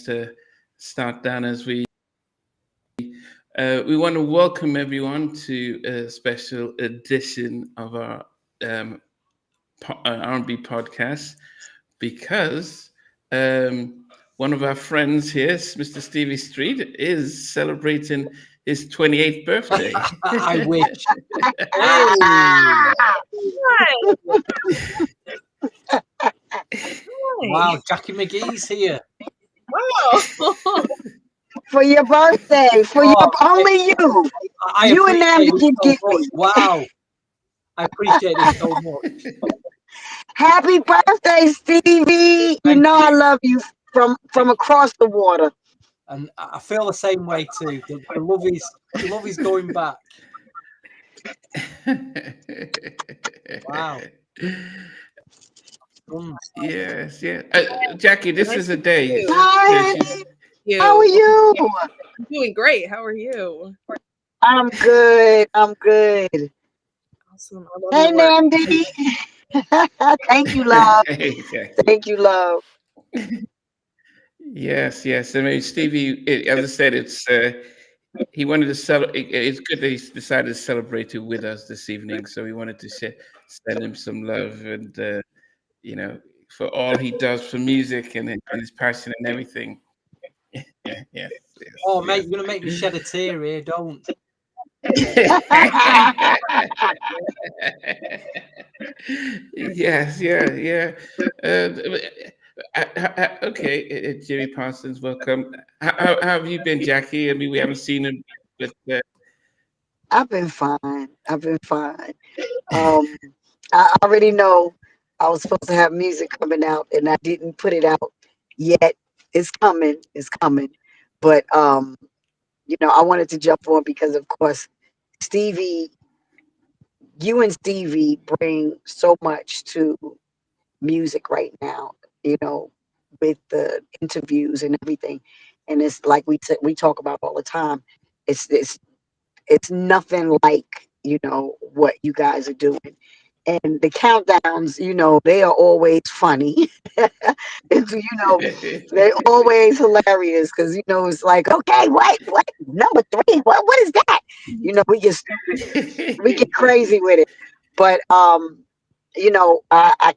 to start down as we want to welcome everyone to a special edition of our R&B podcast because one of our friends here, Mr. Stevie Street, is celebrating his 28th birthday. I wish. Wow, Jackie McGee's here. Wow. For your birthday, only you. You and them can get me. Wow. I appreciate it so much. Happy birthday, Stevie. You know I love you from across the water. And I feel the same way too. The love is going back. Wow. Yes, yeah. Jackie, this is a day. Hi. How are you? I'm doing great. How are you? I'm good. Awesome. Hey, Namdi. Thank you, love. Thank you, love. Yes. I mean, Stevie, as I said, it's he wanted to celebrate. It's good that he's decided to celebrate it with us this evening. So we wanted to send him some love and for all he does for music and his passion and everything. Yes. Oh, mate, you're gonna make me shed a tear here. Don't. Yes, yeah. Okay, Jimmy Parsons, welcome. How have you been, Jackie? I mean, we haven't seen him. But, I've been fine. I already know I was supposed to have music coming out, and I didn't put it out yet. It's coming. But I wanted to jump on because, of course, Stevie, you and Stevie bring so much to music right now, with the interviews and everything. And it's like we talk about all the time. It's nothing like, what you guys are doing. And the countdowns, they are always funny. They're always hilarious because, it's like, okay, what, number 3, what is that? We get crazy with it. But, I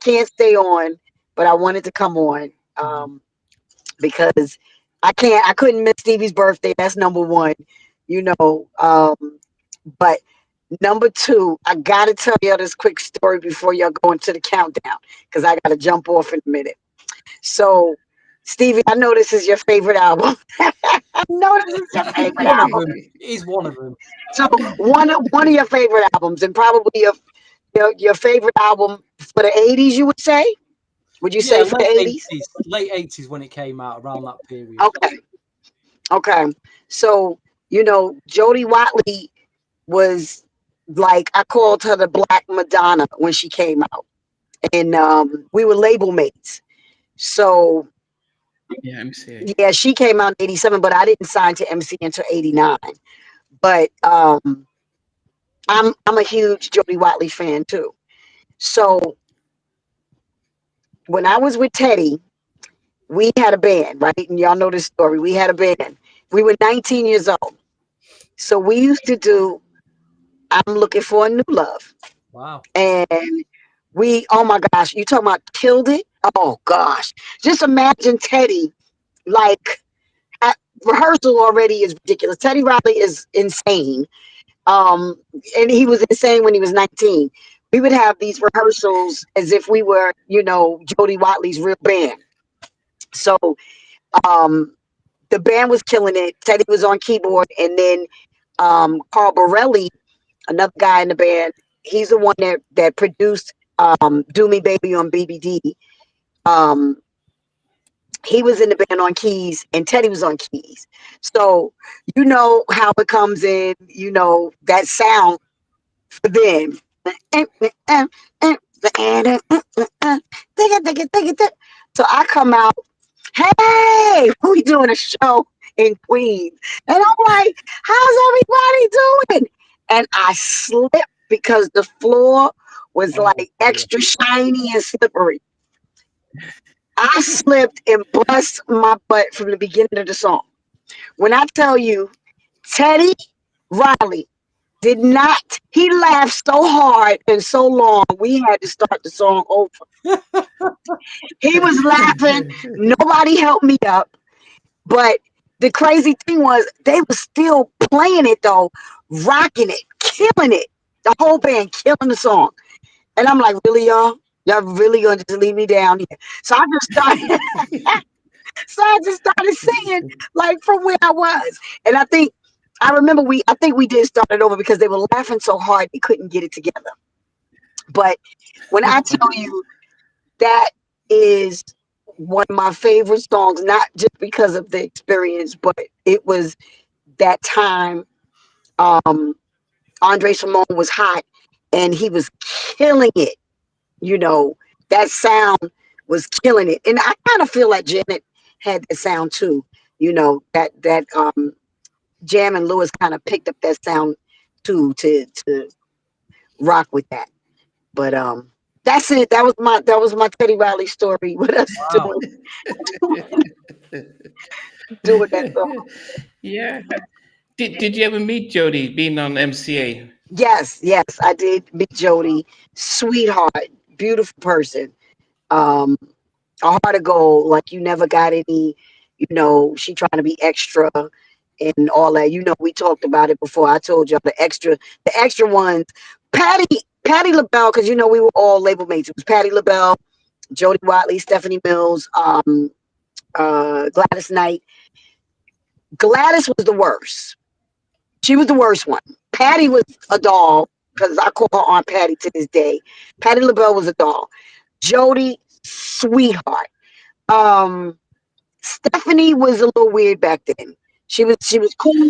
can't stay on, but I wanted to come on because I couldn't miss Stevie's birthday. That's number 1, but number 2, I gotta tell y'all this quick story before y'all go into the countdown because I gotta jump off in a minute. So, Stevie, I know this is your favorite album. I know this is your favorite album. He's one of them. So one of your favorite albums, and probably your favorite album for the 80s, you would say? Would you say for the 80s? Late 80s when it came out, around that period. Okay. So, Jody Watley was like, I called her the Black Madonna when she came out. And we were label mates. So yeah, she came out in 87, but I didn't sign to MC until 89. But I'm a huge Jody Watley fan too. So when I was with Teddy, we had a band, right? And y'all know this story. We had a band. We were 19 years old. So we used to do I'm Looking for a New Love. Wow. And oh my gosh, you talking about killed it? Oh gosh. Just imagine Teddy, like, at rehearsal already is ridiculous. Teddy Riley is insane. And he was insane when he was 19. We would have these rehearsals as if we were, Jody Watley's real band. So the band was killing it. Teddy was on keyboard, and then Carl Borelli, another guy in the band, he's the one that produced Do Me Baby on BBD. He was in the band on keys, and Teddy was on keys. So you know how it comes in, that sound for them. So I come out, hey, we doing a show in Queens. And I'm like, how's everybody doing? And I slipped because the floor was like extra shiny and slippery. I slipped and bust my butt from the beginning of the song. When I tell you, Teddy Riley did not, he laughed so hard and so long, we had to start the song over. He was laughing. Nobody helped me up. But the crazy thing was they were still playing it though, rocking it, killing it. The whole band killing the song. And I'm like, really, y'all? Y'all really gonna just leave me down here? So I just started singing like from where I was. And I remember I think we did start it over because they were laughing so hard they couldn't get it together. But when I tell you that is one of my favorite songs, not just because of the experience, but it was that time Andre Simone was hot and he was killing it. You know, that sound was killing it. And I kind of feel like Janet had that sound too. You know, that Jam and Lewis kind of picked up that sound too to rock with that. But that's it. That was my Teddy Riley story. What us doing that song. Yeah. Did you ever meet Jody being on MCA? Yes, I did meet Jody. Sweetheart, beautiful person. Um, a heart of gold. Like you never got any. You know, she trying to be extra and all that. You know, we talked about it before. I told y'all the extra ones. Patty LaBelle, because you know we were all label mates. It was Patty LaBelle, Jody Watley, Stephanie Mills, Gladys Knight. Gladys was the worst. She was the worst one. Patty was a doll, because I call her Aunt Patty to this day. Patty LaBelle was a doll. Jody, sweetheart. Stephanie was a little weird back then. She was cool.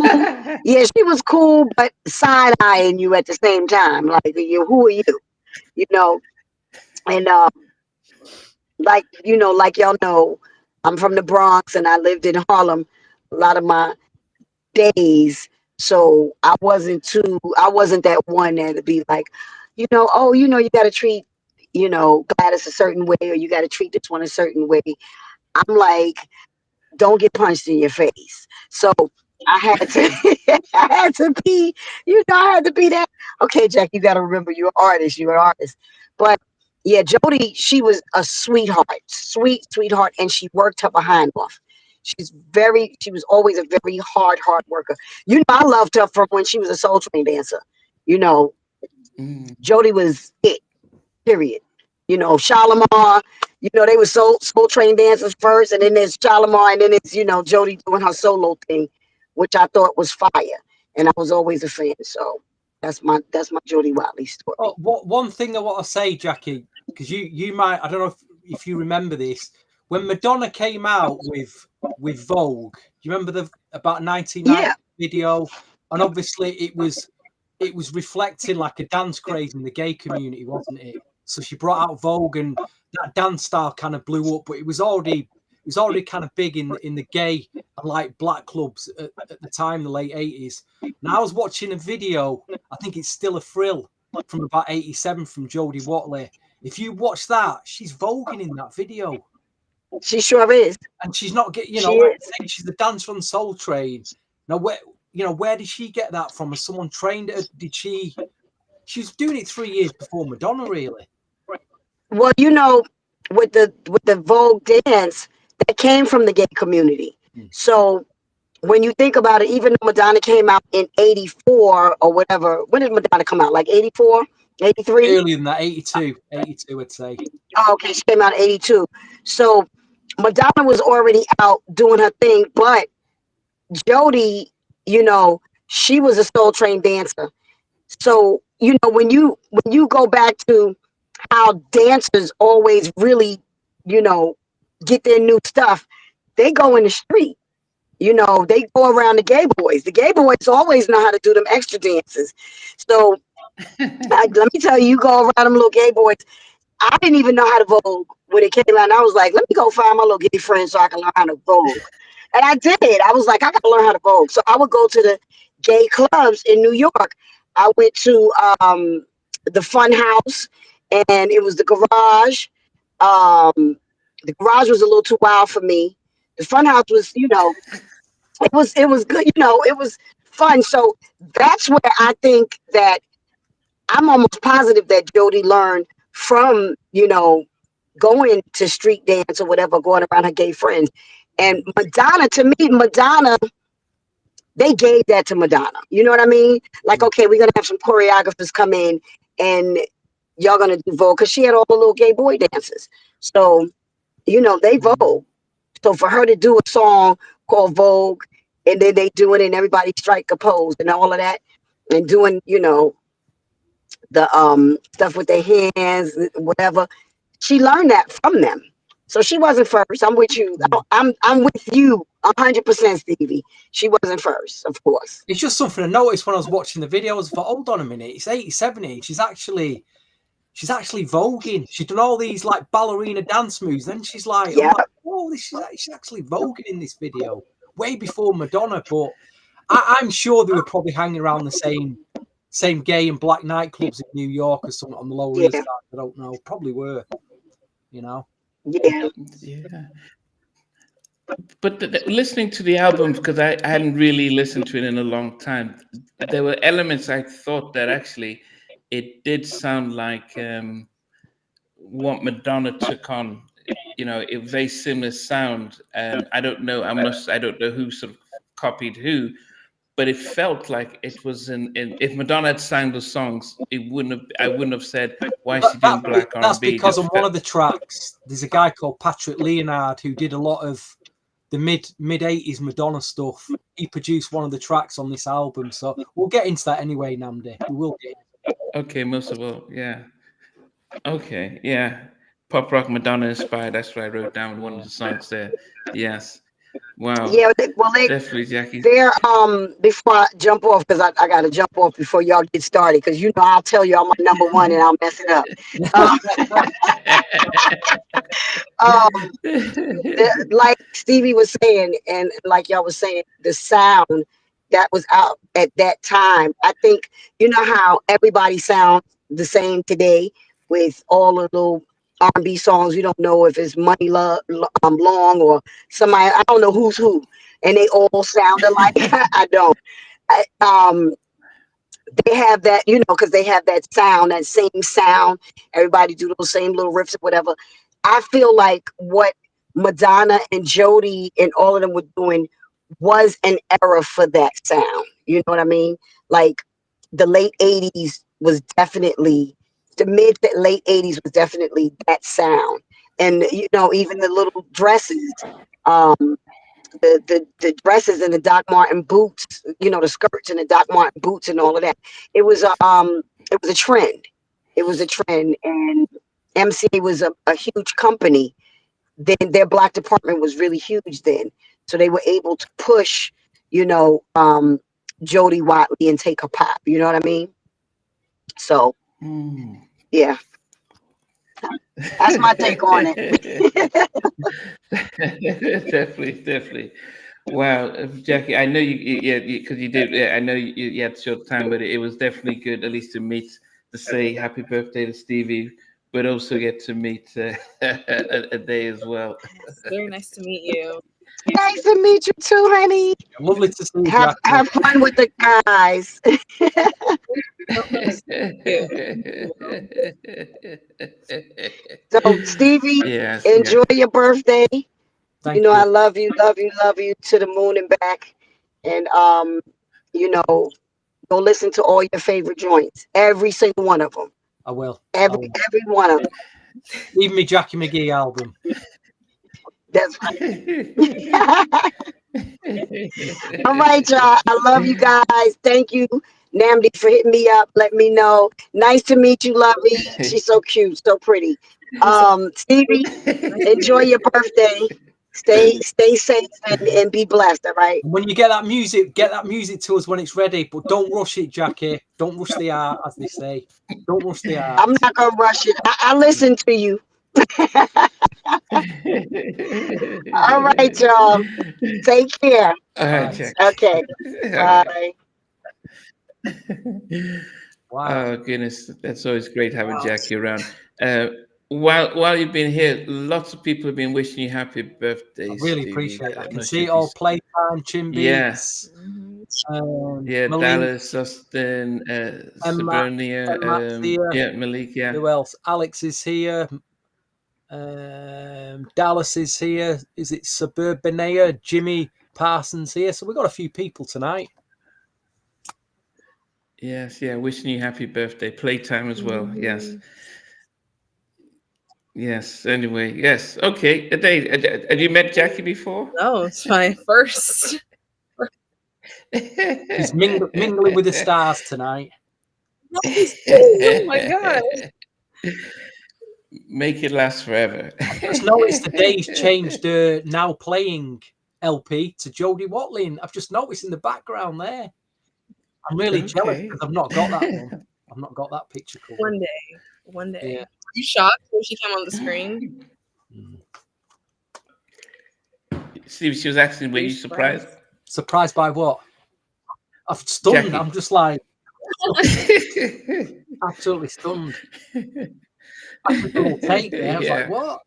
Yeah, she was cool, but side eyeing you at the same time. Like, who are you? You know, and like like y'all know, I'm from the Bronx and I lived in Harlem a lot of my days. So I wasn't that one there to be like, oh, you gotta treat, Gladys a certain way, or you gotta treat this one a certain way. I'm like, don't get punched in your face. So I had to I had to be, I had to be that. Okay, Jack, you gotta remember you're an artist. But yeah, Jody, she was a sweetheart, sweetheart, and she worked her behind off. She was always a very hard worker. I loved her from when she was a Soul Train dancer. You know, Jody was it, period. Shalamar, they were Soul Train dancers first, and then there's Shalamar, and then it's, Jody doing her solo thing, which I thought was fire. And I was always a fan. So that's my Jody Watley story. Oh, one thing I want to say, Jackie, because you might, I don't know if you remember this, when Madonna came out with Vogue, do you remember the about 1990 video? And obviously it was reflecting like a dance craze in the gay community, wasn't it? So she brought out Vogue, and that dance style kind of blew up, but it was already kind of big in the gay and like black clubs at the time, the late 80s. Now I was watching a video, I think it's Still a Thrill, from about 87 from Jody Watley. If you watch that, she's voguing in that video. She sure is. And she's not getting, she's the dancer on Soul Train. Now, where did she get that from? Has someone trained her? She was doing it 3 years before Madonna, really. Well, with the Vogue dance, that came from the gay community. So when you think about it, even though Madonna came out in 84 or whatever, when did Madonna come out? Like 84, 83? Earlier than that, 82, I'd say. Oh, okay, she came out in 82. So Madonna was already out doing her thing, but Jody, she was a Soul Train dancer. So, when you go back to how dancers always really, get their new stuff, they go in the street. They go around the gay boys. The gay boys always know how to do them extra dances. So let me tell you, go around them little gay boys. I didn't even know how to Vogue when it came out. I was like, let me go find my little gay friend so I can learn how to Vogue. And I did. I was like, I got to learn how to Vogue. So I would go to the gay clubs in New York. I went to the Fun House, and it was the Garage. The garage was a little too wild for me. The front house was, it was good. It was fun. So that's where I think that I'm almost positive that Jody learned from, going to street dance or whatever, going around her gay friends. And Madonna, to me, they gave that to Madonna. You know what I mean? Like, okay, we're gonna have some choreographers come in and y'all gonna do Vogue, because she had all the little gay boy dances. So, they Vogue. So for her to do a song called Vogue, and then they do it and everybody strike a pose and all of that, and doing, the stuff with their hands, whatever. She learned that from them. So she wasn't first. I'm with you. I'm with you 100%, Stevie. She wasn't first, of course. It's just something I noticed when I was watching the videos. I thought, hold on a minute, it's 80, she's actually voguing. She's done all these like ballerina dance moves. Then she's like, Yeah. oh, she's actually voguing in this video way before Madonna. But I'm sure they were probably hanging around the same gay and black nightclubs in New York or something on the Lower East Side. I don't know. Probably were, Yeah. Yeah. But listening to the album, because I hadn't really listened to it in a long time, there were elements I thought that actually it did sound like what Madonna took on. A very similar sound. I don't know. I don't know who sort of copied who, but it felt like it was if Madonna had sang those songs, I wouldn't have said, why is she doing black R&B? That's because on one of the tracks, there's a guy called Patrick Leonard who did a lot of the mid 80s Madonna stuff. He produced one of the tracks on this album. So we'll get into that anyway, Namdi. We will get into it. Okay, most of all, yeah. Okay, yeah. Pop rock Madonna inspired. That's what I wrote down one of the songs there. Yes. Wow. Yeah, Definitely, Jackie. They're before I jump off, because I gotta jump off before y'all get started, because I'll tell you I'm my number one and I'll mess it up. Like Stevie was saying, and like y'all was saying, the sound that was out at that time. I think how everybody sounds the same today with all the little R&B songs. You don't know if it's Money Long or somebody. I don't know who's who, and they all sound alike. I don't. They have that, because they have that sound, that same sound. Everybody do those same little riffs or whatever. I feel like what Madonna and Jody and all of them were doing was an era for that sound. You know what I mean? Like the late 80s was definitely, the mid to late 80s was definitely that sound. And, even the little dresses, the dresses and the Doc Marten boots, the skirts and the Doc Marten boots and all of that. It was a trend. It was a trend, and MCA was a huge company. Then their black department was really huge then, so they were able to push, Jody Watley and take her pop. You know what I mean? So, yeah. That's my take on it. Definitely. Wow, Jackie, I know because you did. Yeah, I know you had short time, but it was definitely good, at least to meet, to say happy birthday to Stevie, but also get to meet a day as well. It's very nice to meet you. Nice to meet you too, honey. Lovely to see you. Have fun with the guys. So, Stevie, yes, enjoy your birthday. Thank you. I love you to the moon and back. And go listen to all your favorite joints, every single one of them. I will. Every one of them. Even me Jackie McGee album. That's right. All right, y'all. I love you guys. Thank you, Namdi, for hitting me up. Let me know. Nice to meet you, Lovey. She's so cute, so pretty. Stevie, enjoy your birthday. Stay safe and be blessed. All right. When you get that music to us when it's ready, but don't rush it, Jackie. Don't rush the art, as they say. Don't rush the art. I'm not gonna rush it. I listen to you. All right, y'all. Take care. All right, Jack. Okay. Bye. Wow. Oh goodness, that's always great having Jackie around. while you've been here, lots of people have been wishing you happy birthday, I really Stevie. appreciate it. I I'm can not see sure it if you. all. Playtime, Yeah, Chimbeats, Mhm. yeah. Malik, Dallas, Austin, Emma, Emma's Sabernia, here. yeah, Malik, yeah. Who else? Alex is here. Dallas is here. Is it Suburbania? Jimmy Parsons here. So we've got a few people tonight. Yes, yeah. Wishing you happy birthday. Playtime as well. Yes. Mhm. Yes. Anyway, yes. Okay. Dave, had you met Jackie before? No, it's my first. He's mingling with the stars tonight. No, he's oh my god. Make it last forever. Just noticed the day's changed now playing LP to Jody Watley. And I've just noticed in the background there. I'm really jealous Okay. because I've not got that one. I've not got that picture cool. One day. Yeah. Are you shocked when she came on the screen? Steve, she was asking, were you surprised? Surprised by what? I'm stunned. Jackie. I'm just like absolutely stunned. I took a little take there. I was like, what?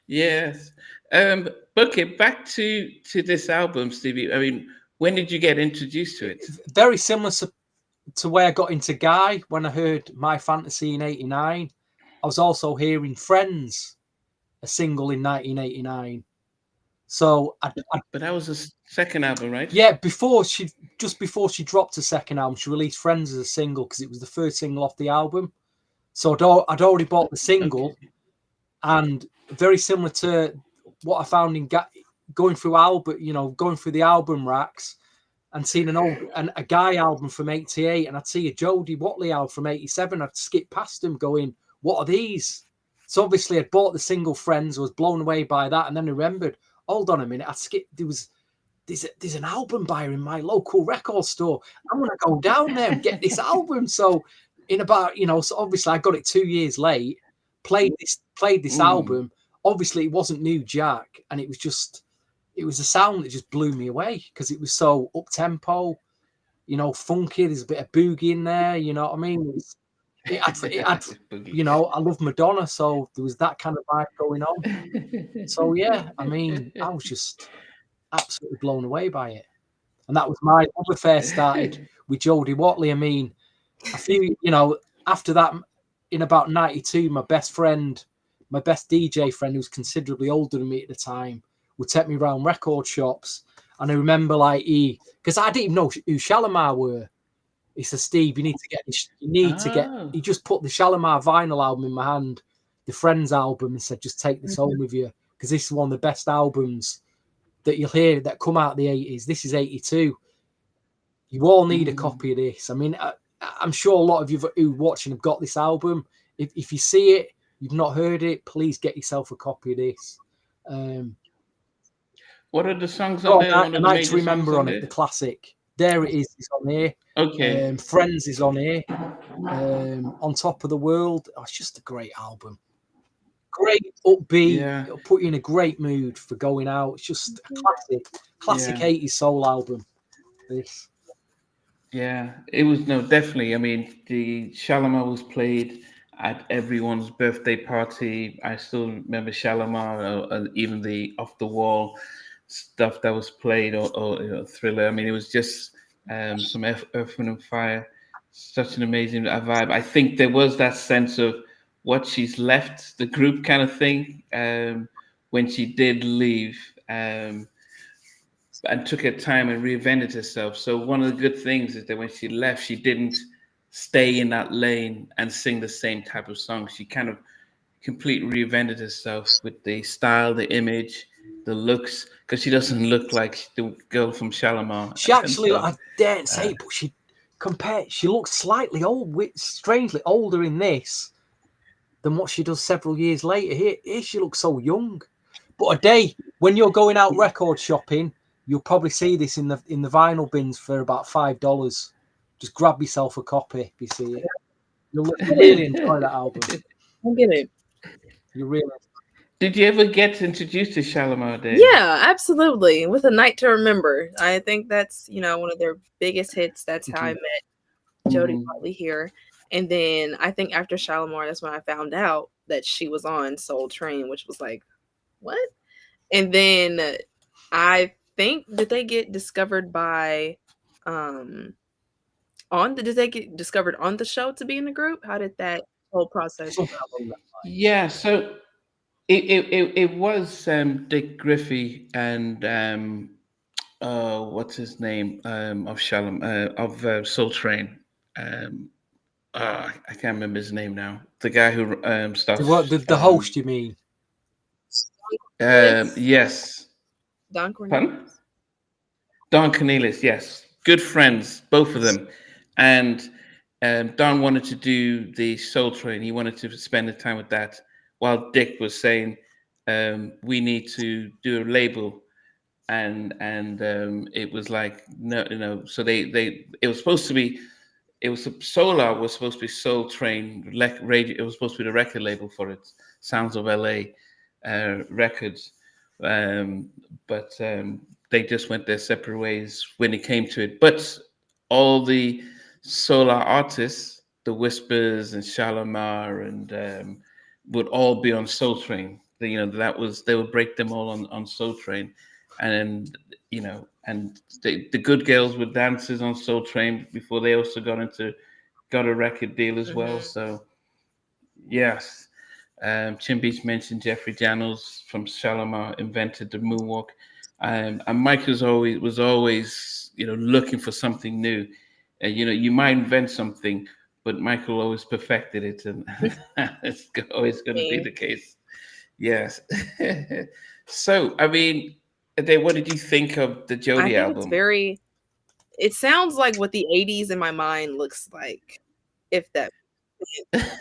Yes. Okay, back to this album, Stevie. I mean, when did you get introduced to it? Very similar to where I got into Guy when I heard My Fantasy in 89. I was also hearing Friends, a single in 1989. So But that was the second album, right? yeah, before she dropped a second album, she released Friends as a single because it was the first single off the album. So I'd already bought the single, and very similar to what I found in going through the album racks and seeing a Guy album from 88, and I'd see a Jody Watley album from 87. I'd skip past them going, what are these? So obviously I'd bought the single Friends, was blown away by that, and then I remembered, hold on a minute, there's an album buyer in my local record store. I'm gonna go down there and get this album. So in about, so obviously I got it 2 years late, played this album. Obviously it wasn't New Jack, and it was a sound that just blew me away because it was so up tempo, funky. There's a bit of boogie in there, you know what I mean? It had I love Madonna, so there was that kind of vibe going on. So yeah, I mean, I was just absolutely blown away by it. And that was my love affair started with Jody Watley. I mean, after that, in about 92, my best DJ friend, who was considerably older than me at the time, would take me around record shops. And I remember because I didn't even know who Shalamar were. He said, Steve, you need to get this. He just put the Shalamar vinyl album in my hand, the Friends album, and said, just take this home with you. Because this is one of the best albums that you'll hear that come out of the 80s. This is 82. You all need a copy of this. I mean, I'm sure a lot of you who are watching have got this album. If you see it, you've not heard it, please get yourself a copy of this. What are the songs on there? A Night to Remember on it, the classic. There it is on here. Okay. Friends is on here. On Top of the World. Oh, it's just a great album. Great upbeat. It'll put you in a great mood for going out. It's just a classic 80s soul album. This. Yeah, it was definitely. I mean, the Shalamar was played at everyone's birthday party. I still remember Shalamar, even the Off the Wall stuff that was played, or Thriller. I mean, it was just some Earth, Wind and Fire. Such an amazing vibe. I think there was that sense of what she's left the group kind of thing when she did leave. And took her time and reinvented herself. So one of the good things is that when she left, she didn't stay in that lane and sing the same type of song. She kind of completely reinvented herself with the style, the image, the looks, because she doesn't look like the girl from Shalamar. She actually, I daren't say, but she looks slightly strangely older in this than what she does several years later. Here she looks so young. But a day when you're going out record shopping, you'll probably see this in the vinyl bins for about $5. Just grab yourself a copy if you see it. You'll really enjoy that album. I get it. You really. Did you ever get introduced to Shalamar, Dave? Yeah, absolutely. With A Night to Remember. I think that's, one of their biggest hits. That's how I met Jody Watley here. And then I think after Shalamar, that's when I found out that she was on Soul Train, which was like, what? And then I think, did they get discovered by did they get discovered on the show to be in the group? How did that whole process go? Yeah, so it was Dick Griffey and what's his name of Shalom of Soul Train. I can't remember his name now. The guy who What the host, you mean? Yes. Don Cornelius. Don Cornelius, yes. Good friends, both of them. And Don wanted to do the Soul Train. He wanted to spend the time with that, while Dick was saying, we need to do a label. And it was like, no. So it was supposed to be, Solar was supposed to be Soul Train radio. It was supposed to be the record label for it, Sounds of LA Records. But they just went their separate ways when it came to it. But all the Solar artists, the Whispers and Shalamar, and would all be on Soul Train. They would break them all on Soul Train, and and the Good Girls were dancers on Soul Train before they also got a record deal as well. So yes. Chin Beach mentioned Jeffrey Daniels from Shalamar invented the moonwalk, and Mike was always looking for something new. You might invent something, but Michael always perfected it, and it's always going to be the case. Yes. So, I mean, Ade, what did you think of the Jody album? It sounds like what the 80s in my mind looks like, if that.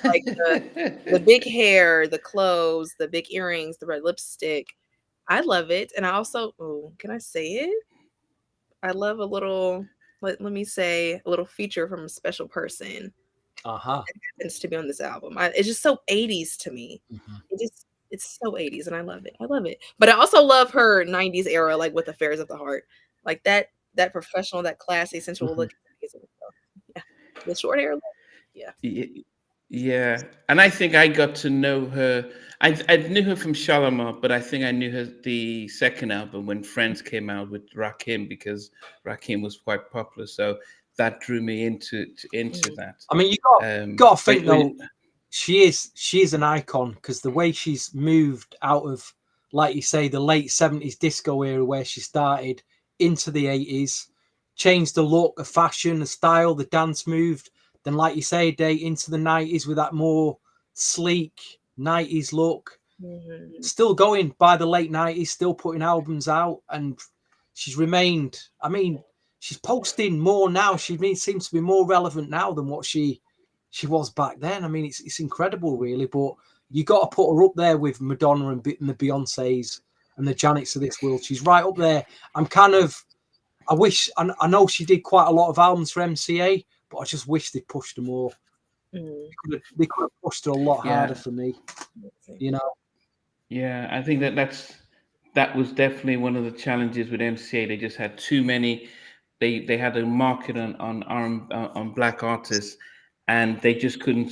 Like the big hair, the clothes, the big earrings, the red lipstick. I love it. And I also, can I say it? I love a little, let me say, a little feature from a special person. That happens to be on this album. It's just so 80s to me. It's so 80s, and I love it. But I also love her 90s era, like with Affairs of the Heart. Like that professional, that classy, sensual look. Yeah. The short hair. Yeah, and I think I got to know her. I knew her from Shalamar, but I think I knew her the second album when Friends came out with Rakim, because Rakim was quite popular. So that drew me into that. I mean, you got to think though, she is an icon, because the way she's moved out of, like you say, the late 70s disco era where she started into the 80s, changed the look, the fashion, the style, the dance moved. Then, like you say, into the 90s with that more sleek 90s look. Still going by the late 90s, still putting albums out, and she's remained. I mean, she's posting more now. She seems to be more relevant now than what she was back then. I mean, it's incredible, really. But you got to put her up there with Madonna and the Beyoncés and the Janets of this world. She's right up there. I know she did quite a lot of albums for MCA, but I just wish they pushed her more. They could have pushed her a lot harder for me. Yeah, I think that was definitely one of the challenges with MCA. They just had too many. They had a market on black artists, and they just couldn't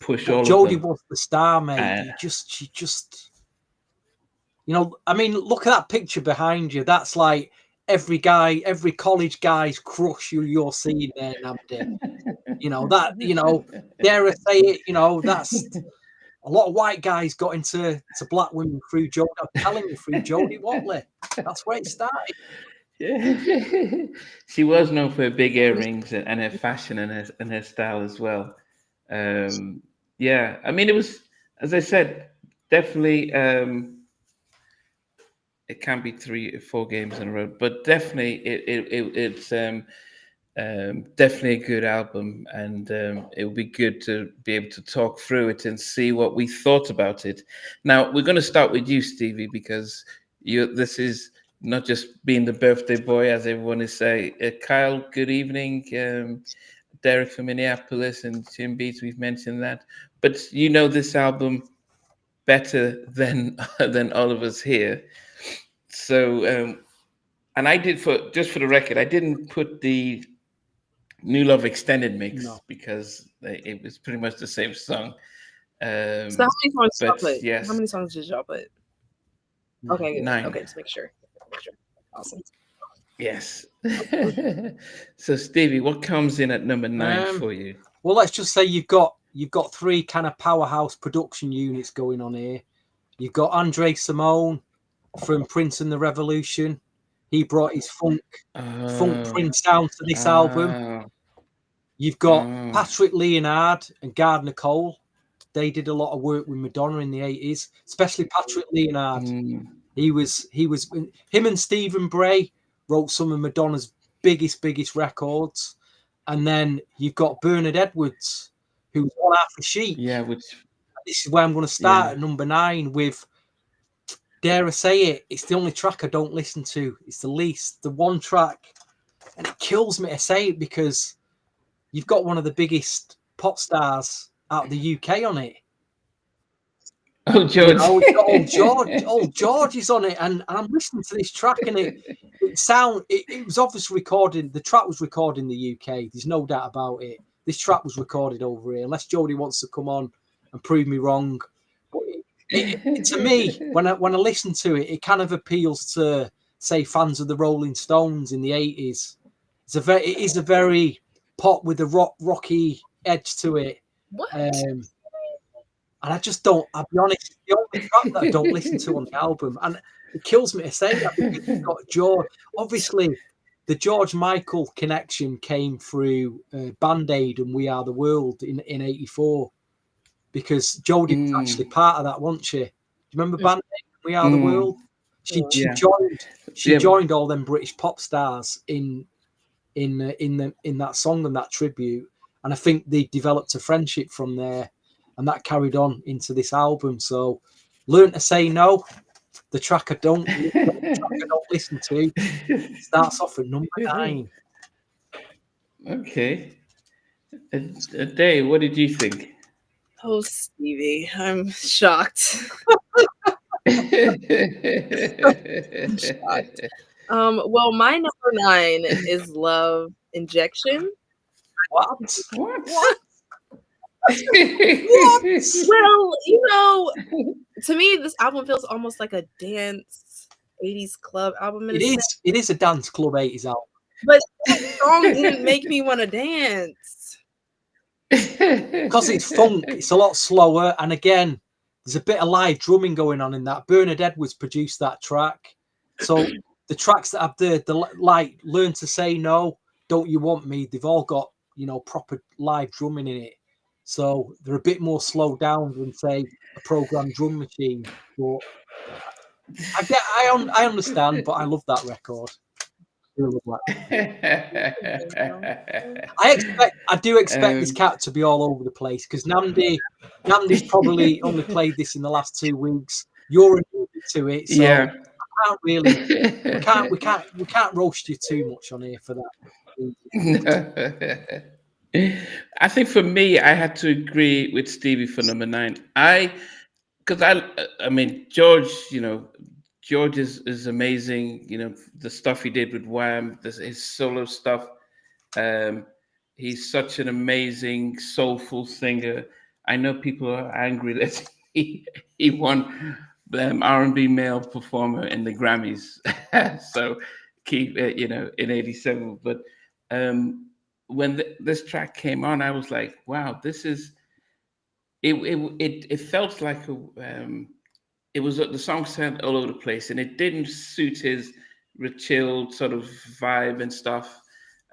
push all Jody of them. Was the star, mate. She just, I mean, look at that picture behind you. That's like every college guy's crush you're seeing there, Namdi. Dare I say it, that's a lot of white guys got into black women through Jody. I'm telling you, through Jody Watley. That's where it started. Yeah. She was known for her big earrings and her fashion and her style as well. Yeah, I mean, it was, as I said, definitely. It can be 3 or 4 games in a row, but definitely it's definitely a good album, and it will be good to be able to talk through it and see what we thought about it. Now we're going to start with you, Stevie, because this is not just being the birthday boy, as everyone is saying. Kyle, good evening. Derek from Minneapolis and Jim Beats, we've mentioned that, but this album better than all of us here. So, and I did, for the record, I didn't put the New Love extended mix No. because it was pretty much the same song. So how many songs did y'all But put? yes, How many songs did y'all put? No. Okay, good. 9. Okay, just make sure. Awesome. Yes. So Stevie, what comes in at number 9 for you? Well, let's just say you've got 3 kind of powerhouse production units going on here. You've got Andre Simone from Prince and the Revolution. He brought his funk Prince sound to this album. You've got Patrick Leonard and Gardner Cole. They did a lot of work with Madonna in the 80s, especially Patrick Leonard. He was him and Stephen Bray wrote some of Madonna's biggest records. And then you've got Bernard Edwards, who's one half of Chic. Yeah, this is where I'm going to start at number 9 with, dare I say it, it's the only track I don't listen to. It's the one track. And it kills me to say it because you've got one of the biggest pop stars out of the UK on it. Oh, George. Old George is on it. And I'm listening to this track and it was obviously recorded. The track was recorded in the UK. There's no doubt about it. This track was recorded over here, unless Jody wants to come on and prove me wrong. But to me, when I listen to it, it kind of appeals to, say, fans of the Rolling Stones in the 80s. It is a very pop with a rocky edge to it. What? And I just don't, I'll be honest, the only track that I don't listen to on the album, and it kills me to say that because you've got George. Obviously, the George Michael connection came through Band-Aid and We Are the World in 84, because Jody was actually part of that, wasn't she? Do you remember Band-Aid and We Are the World? She joined all them British pop stars in that song and that tribute, and I think they developed a friendship from there, and that carried on into this album. So, Learn to Say No, the track I don't listen to, starts off at number 9. Okay. Dave, what did you think? Oh, Stevie, I'm shocked. Well, my number 9 is Love Injection. What? Well, to me, this album feels almost like a dance 80s club album. It is a dance club 80s album. But that song didn't make me want to dance. Because it's funk, it's a lot slower. And again, there's a bit of live drumming going on in that. Bernard Edwards produced that track. So the tracks that have the like Learn to Say No, Don't You Want Me, they've all got, proper live drumming in it. So they're a bit more slowed down than, say, a programmed drum machine. But I understand, but I love that record. I do expect this cat to be all over the place, because Namdi's probably only played this in the last 2 weeks. You're alluded to it, so yeah. I can't really. We can't roast you too much on here for that. I think for me, I had to agree with Stevie for number 9. I mean, George, George is amazing. The stuff he did with Wham, his solo stuff. He's such an amazing, soulful singer. I know people are angry that he won R&B male performer in the Grammys. So keep in 87. But when this track came on, I was like, wow, this is. It felt like it was the song sounded all over the place, and it didn't suit his chilled sort of vibe and stuff.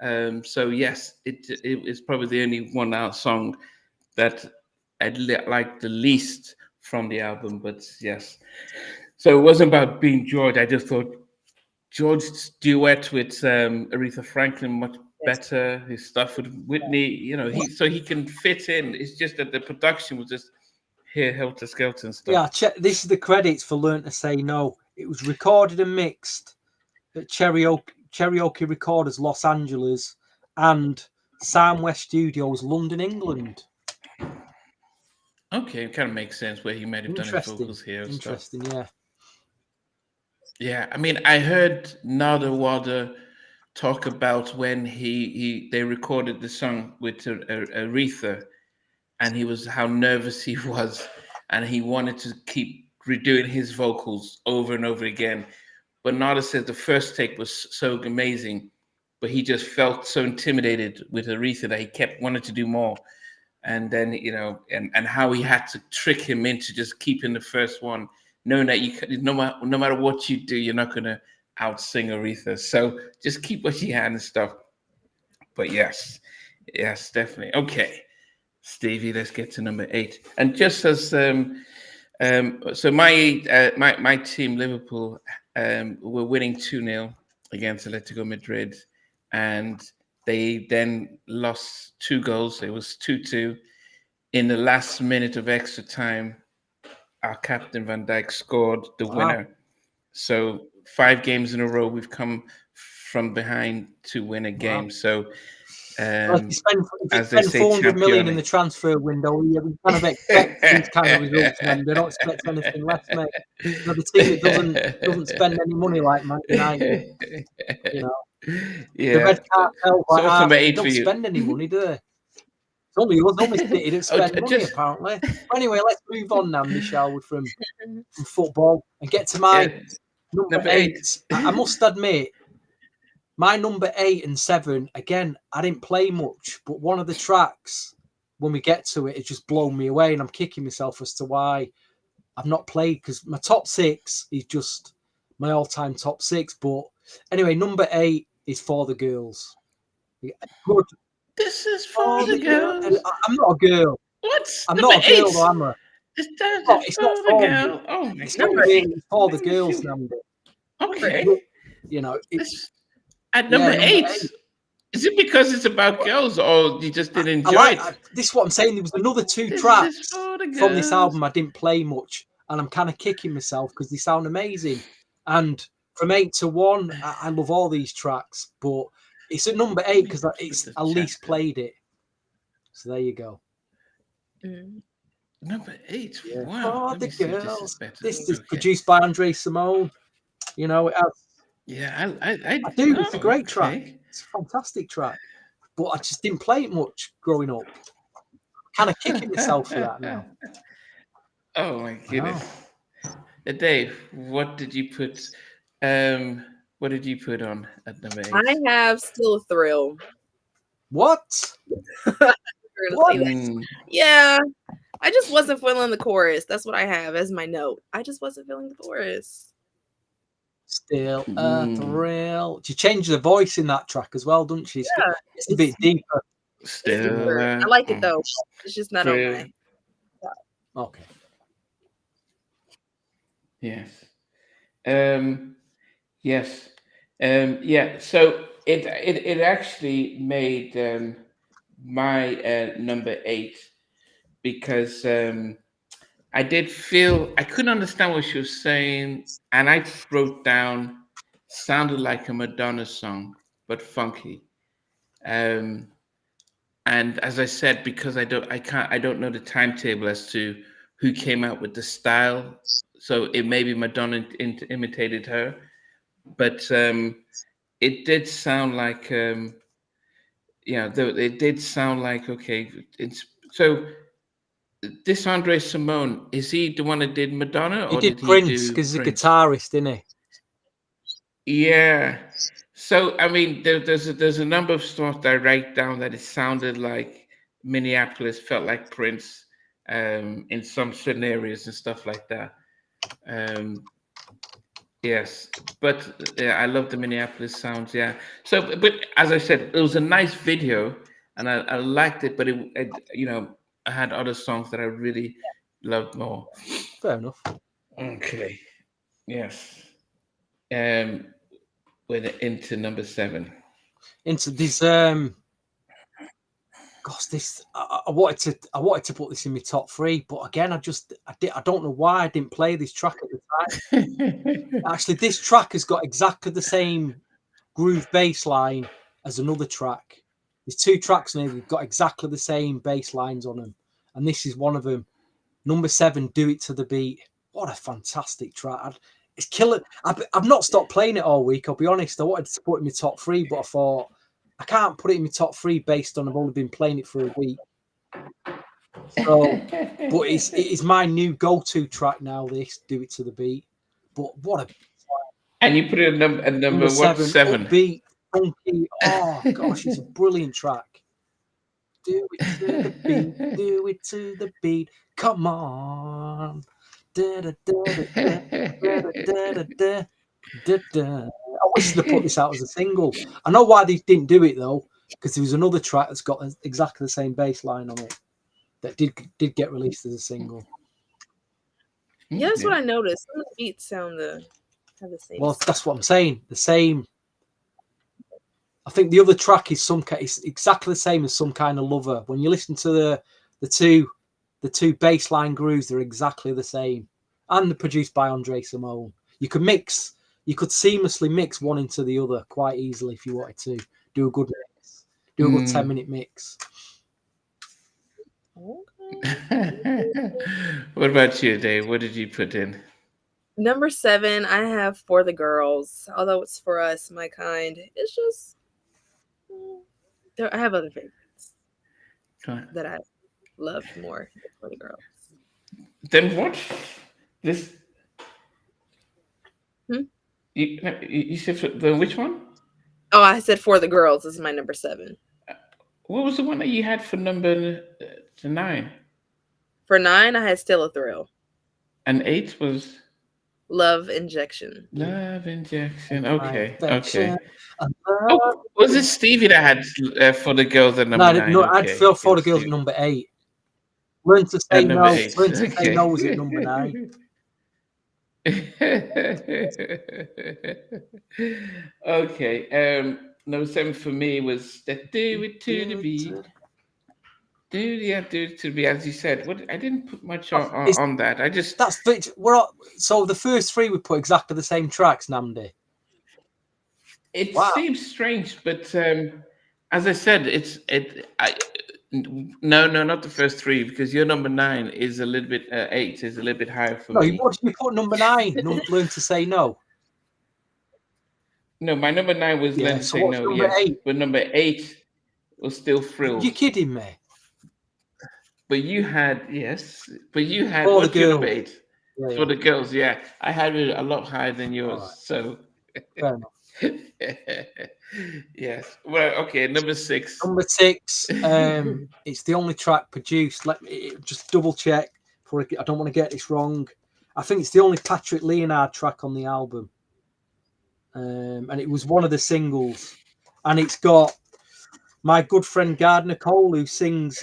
So yes, it is probably the only one out song that I liked the least from the album. But yes, so it wasn't about being George. I just thought George's duet with Aretha Franklin much better. His stuff with Whitney, he can fit in. It's just that the production was just here, helter skelter and stuff. Yeah, this is the credits for Learn to Say No. It was recorded and mixed at Karaoke Recorders, Los Angeles, and Sound West Studios, London, England. Okay, it kind of makes sense where he might have done his vocals here. Interesting, yeah. Yeah, I mean, I heard Nada Wada talk about when they recorded the song with Aretha, and how nervous he was, and he wanted to keep redoing his vocals over and over again. But Nada said the first take was so amazing, but he just felt so intimidated with Aretha that he kept wanting to do more. And then, and how he had to trick him into just keeping the first one, knowing that no matter what you do, you're not going to outsing Aretha. So just keep what you had and stuff. But yes, definitely. Okay, Stevie, let's get to number 8. And just as so my team, Liverpool, were winning 2-0 against Atletico Madrid, and they then lost 2 goals. It was 2-2. In the last minute of extra time, our captain Van Dijk scored the winner. So 5 games in a row, we've come from behind to win a game. Wow. So if you spend 400 million in the transfer window, we kind of expect these kind of results, and they don't expect anything less, mate. The team that doesn't spend any money like Man United, Yeah. The red cartel, so number 8 don't for you. spend any money, do they? It's only City that spend money, apparently. Anyway, let's move on now, Michelle, from football and get to my number 8. I must admit, my number 8 and 7, again, I didn't play much, but one of the tracks, when we get to it, just blown me away, and I'm kicking myself as to why I've not played, because my top 6 is just my all-time top 6. But anyway, number 8 is For the Girls. Good. This is For the Girls. I'm not a girl. What? I'm not a girl, am I? It's not for the girl. Oh my God. It's For the Girls, Namdi. Okay. It's at number 8. Is it because it's about girls, or you just didn't enjoy it? This is what I'm saying. There was another 2 tracks from this album I didn't play much, and I'm kind of kicking myself because they sound amazing. And from 8 to 1, I love all these tracks, but it's at number 8 because I least played it. So there you go. Number 8. Yeah. Wow. For the Girls. This is produced by Andre Simone. It has. Yeah, I do. It's a great track. It's a fantastic track. But I just didn't play it much growing up. Kind of kicking myself for that now. Oh my goodness. Dave, what did you put on at number 8? I have Still a Thrill. What? Yeah. I just wasn't feeling the chorus. That's what I have as my note. I just wasn't feeling the chorus. Still a thrill. She changed the voice in that track as well, doesn't she? It's a bit deeper. Still, I like it though. It's just not on my. Okay. Yes. Yes. Yeah. So it actually made my number 8 because I did feel I couldn't understand what she was saying, and I wrote down sounded like a Madonna song, but funky. And as I said, because I don't know the timetable as to who came out with the style, so it maybe Madonna imitated her, but it did sound like it did sound like okay. So this Andre Simone, is he the one that did Madonna, or did Prince? Because he's a guitarist, isn't he? Yeah. So I mean, there's a number of stuff that I write down that it sounded like Minneapolis, felt like Prince, in some certain areas and stuff like that. Yes, but yeah, I love the Minneapolis sounds. Yeah. So, but as I said, it was a nice video, and I liked it. But I had other songs that I really loved more. Fair enough. Okay. Yes. We're into number 7. Into this. Gosh, this. I wanted to put this in my top 3, but again, I don't know why I didn't play this track at the time. Actually, this track has got exactly the same groove bass line as another track. There's 2 tracks now that've got exactly the same bass lines on them, and this is one of them. Number 7, Do It to the Beat. What a fantastic track! It's killing. I've not stopped playing it all week. I'll be honest. I wanted to put it in my top 3, but I thought I can't put it in my top 3 based on I've only been playing it for a week. So, but it is my new go-to track now. This "Do It to the Beat." But what a and you put it at number what, 7? Upbeat, funky. Oh gosh, it's a brilliant track. Do it to the beat. Do it to the beat. Come on. Da, da, da, da, da, da, da, da, da, da. I wish they'd put this out as a single. I know why they didn't do it though, because there was another track that's got exactly the same bass line on it that did get released as a single. Yeah, that's what I noticed. Some of the beats have the same. Well, that's what I'm saying. The same. I think the other track is it's exactly the same as Some Kind of Lover. When you listen to the two bass line grooves, they're exactly the same, and they're produced by Andre Simone. You could seamlessly mix one into the other quite easily if you wanted to do a good mix, do a good 10-minute mix. What about you, Dave? What did you put in? Number 7, I have For the Girls. Although it's for us, my kind. It's just I have other favorites that I love more than For the Girls. Then what? This? You said the which one? Oh, I said For the Girls. This is my number 7. What was the one that you had for number 9? For 9, I had Still a Thrill. And 8 was Love Injection. Love Injection. Okay. Oh, was it Stevie that had For the Girls at number 9? No, I'd feel For the Girls at number 8. Learn to Say No. Learn to Say No was at number 9. Okay. Number 7 for me was that Do It to the Beat. Do it to the beat, as you said. I didn't put much on that. I just so the first 3 we put exactly the same tracks, Namdi. It seems strange, but as I said, no, not the first 3, because your number 9 is a little bit 8 is a little bit higher for me. What did you put number 9? Learn to Say No. No, my number 9 was Learn to Say No. Yes, 8? But number 8 was Still Thrilled. You're kidding me. But you had For what's the your number 8? Yeah, For the Girls, yeah. I had it a lot higher than yours. Right. So fair enough. Yes. Well, okay, number 6. Number 6, it's the only track produced. Let me just double check I don't want to get this wrong. I think it's the only Patrick Leonard track on the album. And it was one of the singles. And it's got my good friend Gardner Cole, who sings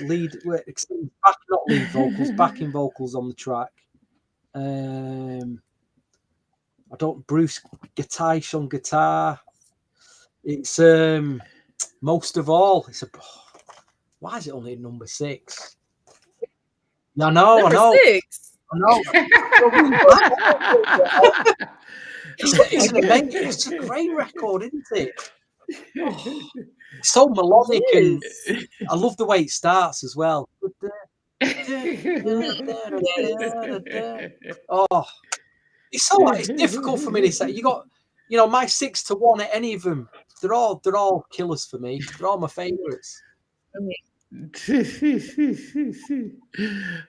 backing vocals on the track. Bruce Gattaish on guitar. It's Most of All. Why is it only at number 6? I know. 6. I know. It's a great record, isn't it? Oh, so melodic, and I love the way it starts as well. Oh, it's difficult for me to say. You got, my 6 to 1 at any of them. They're all killers for me. They're all my favorites.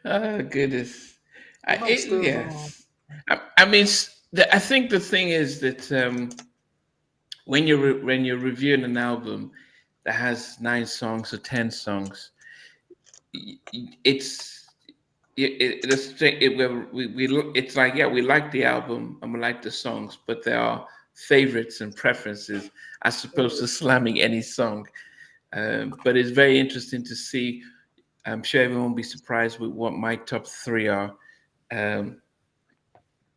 Oh goodness! I think the thing is that when you're reviewing an album that has 9 songs or 10 songs, it's like, yeah, we like the album and we like the songs, but there are favorites and preferences as opposed to slamming any song. But it's very interesting to see. I'm sure everyone will be surprised with what my top 3 are.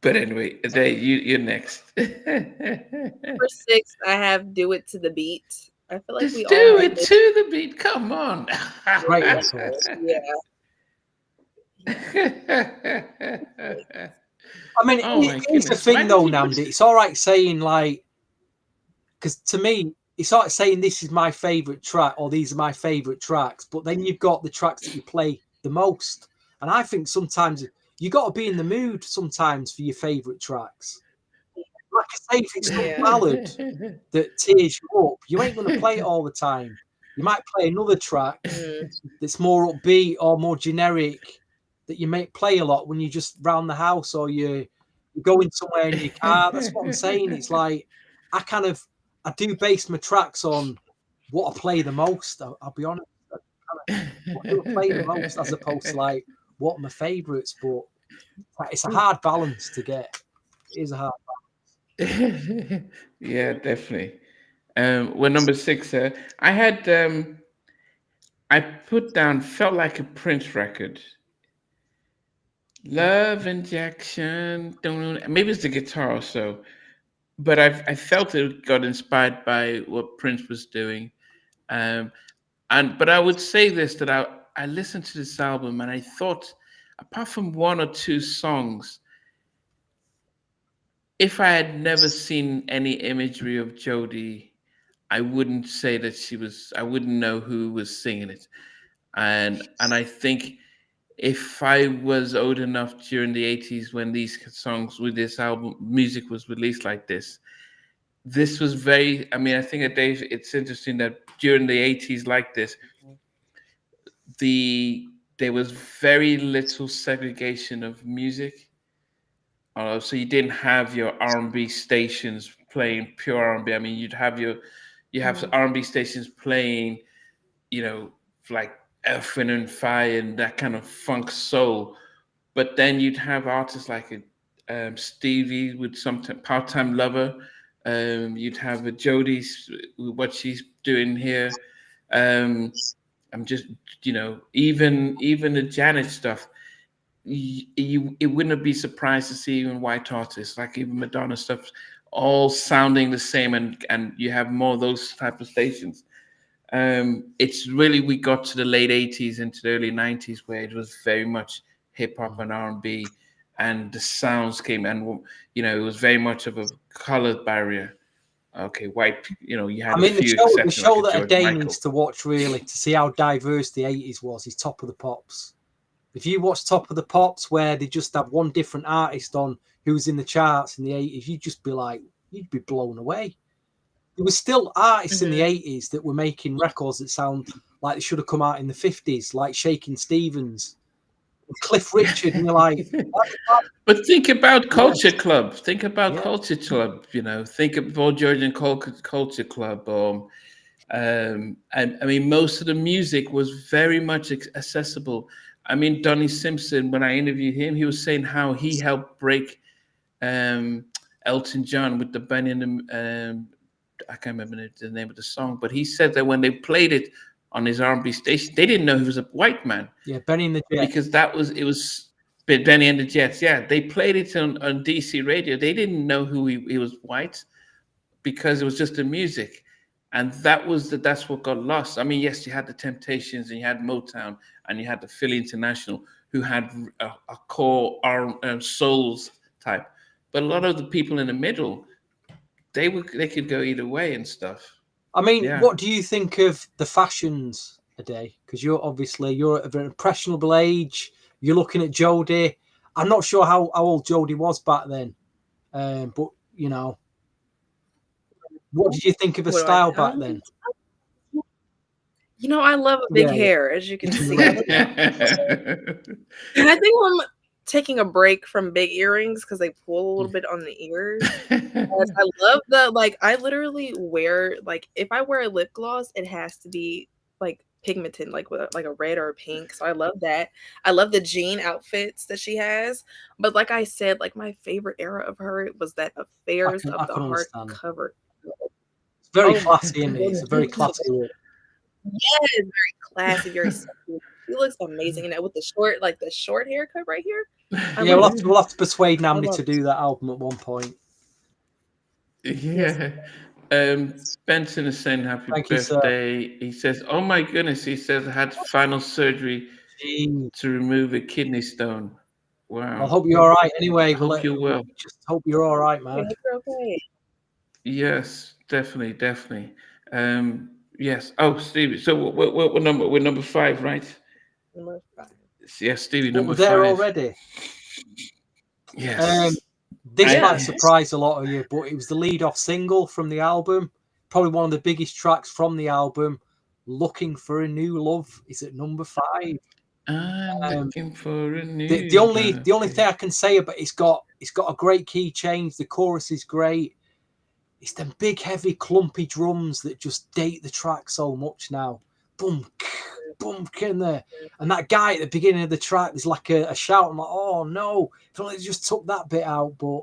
But anyway, you're next. Number 6, I have Do It to the Beat. I feel like Just do it to the beat. Come on. Right. Yeah. I mean, it's the thing though, Namdi. It's all right saying because to me, it's all right saying this is my favorite track or these are my favorite tracks, but then you've got the tracks that you play the most. And I think sometimes you got to be in the mood sometimes for your favorite tracks. like I say, if it's some ballad that tears you up, you ain't going to play it all the time. You might play another track that's more upbeat or more generic that you may play a lot when you just round the house or you're going somewhere in your car. That's what I'm saying. It's like I do base my tracks on what I play the most. I'll be honest. What do I play the most as opposed to like what are my favourites, but it's a hard balance to get. It is a hard balance. Yeah, definitely. Well, number 6, I had I put down felt like a Prince record. Love Injection. Maybe it's the guitar also, but I felt it got inspired by what Prince was doing. But I would say this, that I listened to this album and I thought, apart from 1 or 2 songs, if I had never seen any imagery of Jody, I wouldn't say that I wouldn't know who was singing it. And I think if I was old enough during the 80s when these songs with this album music was released like this was very, I mean, I think that Dave, it's interesting that during the 80s like this, there was very little segregation of music. So you didn't have your R&B stations playing pure R&B. I mean, you have R&B stations playing, like Earth, Wind and Fire and that kind of funk soul. But then you'd have artists like Stevie with some Part-Time Lover. You'd have a Jody, what she's doing here. I'm just, even the Janet stuff. It wouldn't be surprised to see even white artists, like even Madonna stuff, all sounding the same, and you have more of those type of stations. It's really, we got to the late 80s into the early 90s where it was very much hip hop and R&B, and the sounds came, and it was very much of a color barrier. Okay, white, you had the show like that a day needs to watch really to see how diverse the 80s was is Top of the Pops. If you watch Top of the Pops, where they just have one different artist on who's in the charts in the 80s, you'd be blown away. There was still artists in the 80s that were making records that sound like they should have come out in the 50s, like Shakin' Stevens, Cliff Richard, and you're like... But think about Culture Club. Think about Culture Club, Think about Georgian Culture Club. And I mean, most of the music was very much accessible. I mean, Donnie Simpson, when I interviewed him, he was saying how he helped break Elton John with the Benny and the... I can't remember the name of the song, but he said that when they played it on his R&B station, they didn't know he was a white man. Yeah, Benny and the Jets. Because it was Benny and the Jets. Yeah, they played it on DC radio. They didn't know who he was white because it was just the music. And that's what got lost. I mean, yes, you had the Temptations and you had Motown and you had the Philly International who had a core souls type. But a lot of the people in the middle, they could go either way and stuff. I mean, What do you think of the fashions today? Because you're at an impressionable age. You're looking at Jody. I'm not sure how old Jody was back then, but what did you think of her style back then? I love a big hair, as you can see. And I think I'm taking a break from big earrings because they pull a little bit on the ears. I love I literally wear, if I wear a lip gloss, it has to be pigmented, like a red or a pink. So I love that. I love the jean outfits that she has. But like I said, my favorite era of her was that Affairs of the Heart cover. It's very classy, isn't it? It's a very classy look. Yes, very classy, very sexy. She looks amazing in that with the short haircut right here. We'll have to persuade Namdi to do that album at one point. Yeah. Benson is saying happy birthday. He says, "Oh my goodness!" He says, "I had final surgery to remove a kidney stone." Wow. I hope you're all right. Anyway, hope you're well. Just hope you're all right, man. Okay. Yes, definitely. Yes. Oh, Stevie. So what number? We're number 5, right? Number 5. Yes, Stevie. Number 5. There already. Yes. This might surprise a lot of you, but it was the lead-off single from the album. Probably one of the biggest tracks from the album. Looking for a New Love is at number 5. I'm looking for a new. The only thing I can say about it's got a great key change. The chorus is great. It's them big, heavy, clumpy drums that just date the track so much now. Boom, boom, in there. And that guy at the beginning of the track is like a shout. I'm like, oh no, if only they just took that bit out. But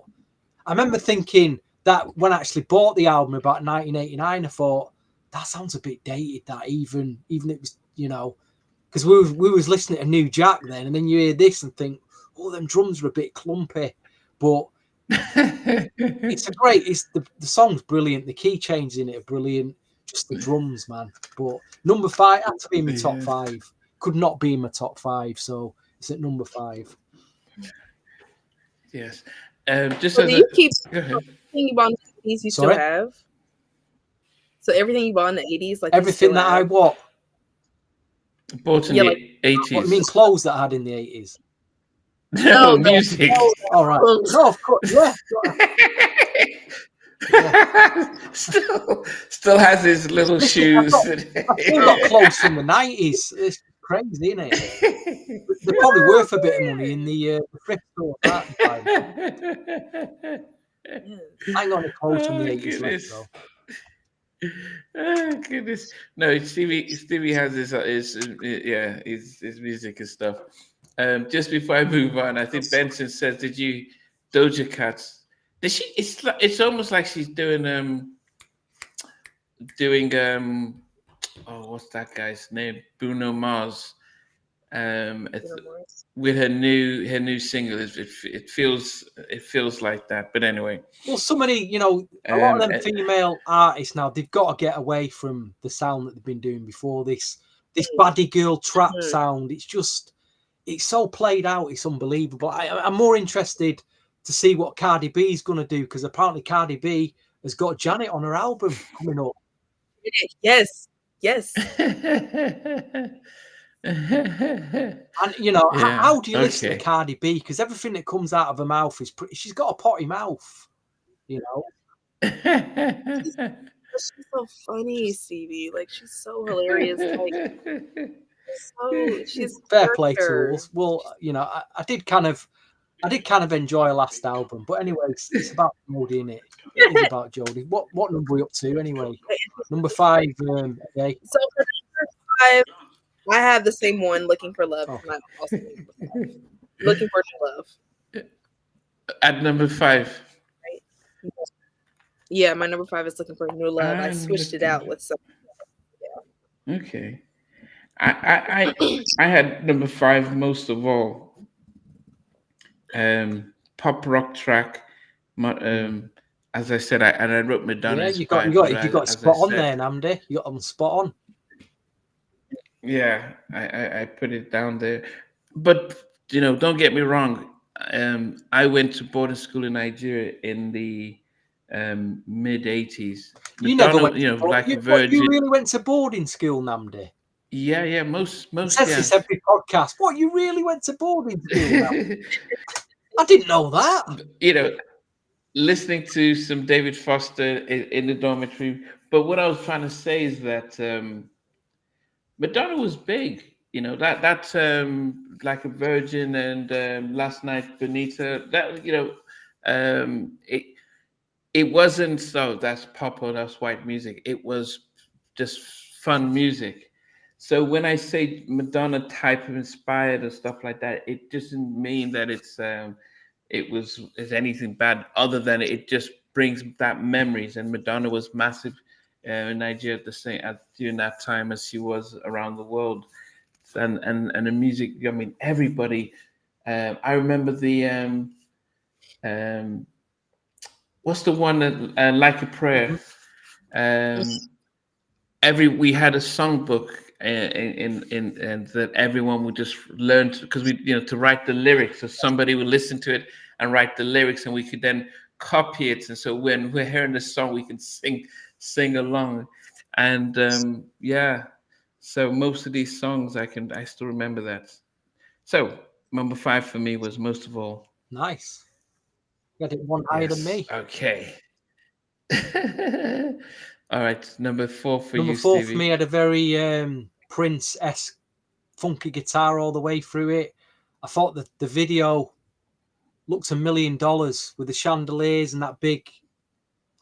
I remember thinking that when I actually bought the album about 1989, I thought that sounds a bit dated. That even it was, you know, because we was listening to New Jack then, and then you hear this and think, oh, them drums are a bit clumpy. But it's the song's brilliant. The key changes in it are brilliant. Just the drums, man. But number 5 had to be in my top 5. Could not be in my top 5, so it's at number 5. Yes. Just so as do you keep everything you bought in the 80s you still have? So everything you bought in the 80s, like everything that I bought in the 80s. What, you mean clothes that I had in the 80s? No, music. All right. No, of course. Yeah. Still has his little shoes. I've still got clothes from the 90s. It's crazy, isn't it? They're probably worth a bit of money in the thrift store at that time. Hang on, clothes from the 80s. Oh goodness! No, Stevie has his music and stuff. Just before I move on, I think Benson says, "Did you Doja Cat's? Did she? It's almost like she's doing what's that guy's name? Bruno Mars. With her new single, it feels like that. But anyway, well, so many, you know, a lot of them female artists now, they've got to get away from the sound that they've been doing before. This baddie girl trap sound, it's so played out. It's unbelievable. I'm more interested to see what Cardi B is going to do, because apparently Cardi B has got Janet on her album coming up. Yes. And you know, how do you listen to Cardi B? Because everything that comes out of her mouth is pretty. She's got a potty mouth, you know. She's so funny, Stevie. Like, she's so hilarious. Like, she's fair play to her. Well, you know, I did kind of enjoy her last album, but anyway, it's about Jody, isn't it? It is about Jody. What number are we up to anyway? Number 5. Okay. So for number 5. I have the same one, Looking for Love. Oh. Also Looking for New Love. At number 5. Right? Yeah, my number 5 is Looking for New Love. I switched it out with some. Yeah. Okay. I had number 5 most of all. Pop rock track. As I said, I wrote Madonna. Yeah, you got spot on there, Namdi. You got them spot on. Yeah, I put it down there. But, you know, don't get me wrong. I went to boarding school in Nigeria in the mid-80s. You never went, like a virgin. You really went to boarding school, Namdi? Yeah, most. This every podcast. What, you really went to boarding school? I didn't know that. You know, listening to some David Foster in the dormitory. But what I was trying to say is that Madonna was big, you know, that's Like a Virgin and Last Night Bonita, that, you know, it wasn't so that's pop or that's white music. It was just fun music. So when I say Madonna type of inspired or stuff like that, it doesn't mean that it's anything bad, other than it just brings back memories. And Madonna was massive in Nigeria during that time as she was around the world, and the music. I mean, everybody. I remember the what's the one that Like a Prayer. We had a songbook and that everyone would just learn because to write the lyrics. So somebody would listen to it and write the lyrics, and we could then copy it. And so when we're hearing the song, we can sing along. And so most of these songs I still remember that. So number 5 for me was Most of All. Nice. He had it one higher than me. Okay. All right, number 4 for Number you, 4 Stevie. for me had a very Prince-esque funky guitar all the way through it. I thought that the video looked $1 million with the chandeliers and that big.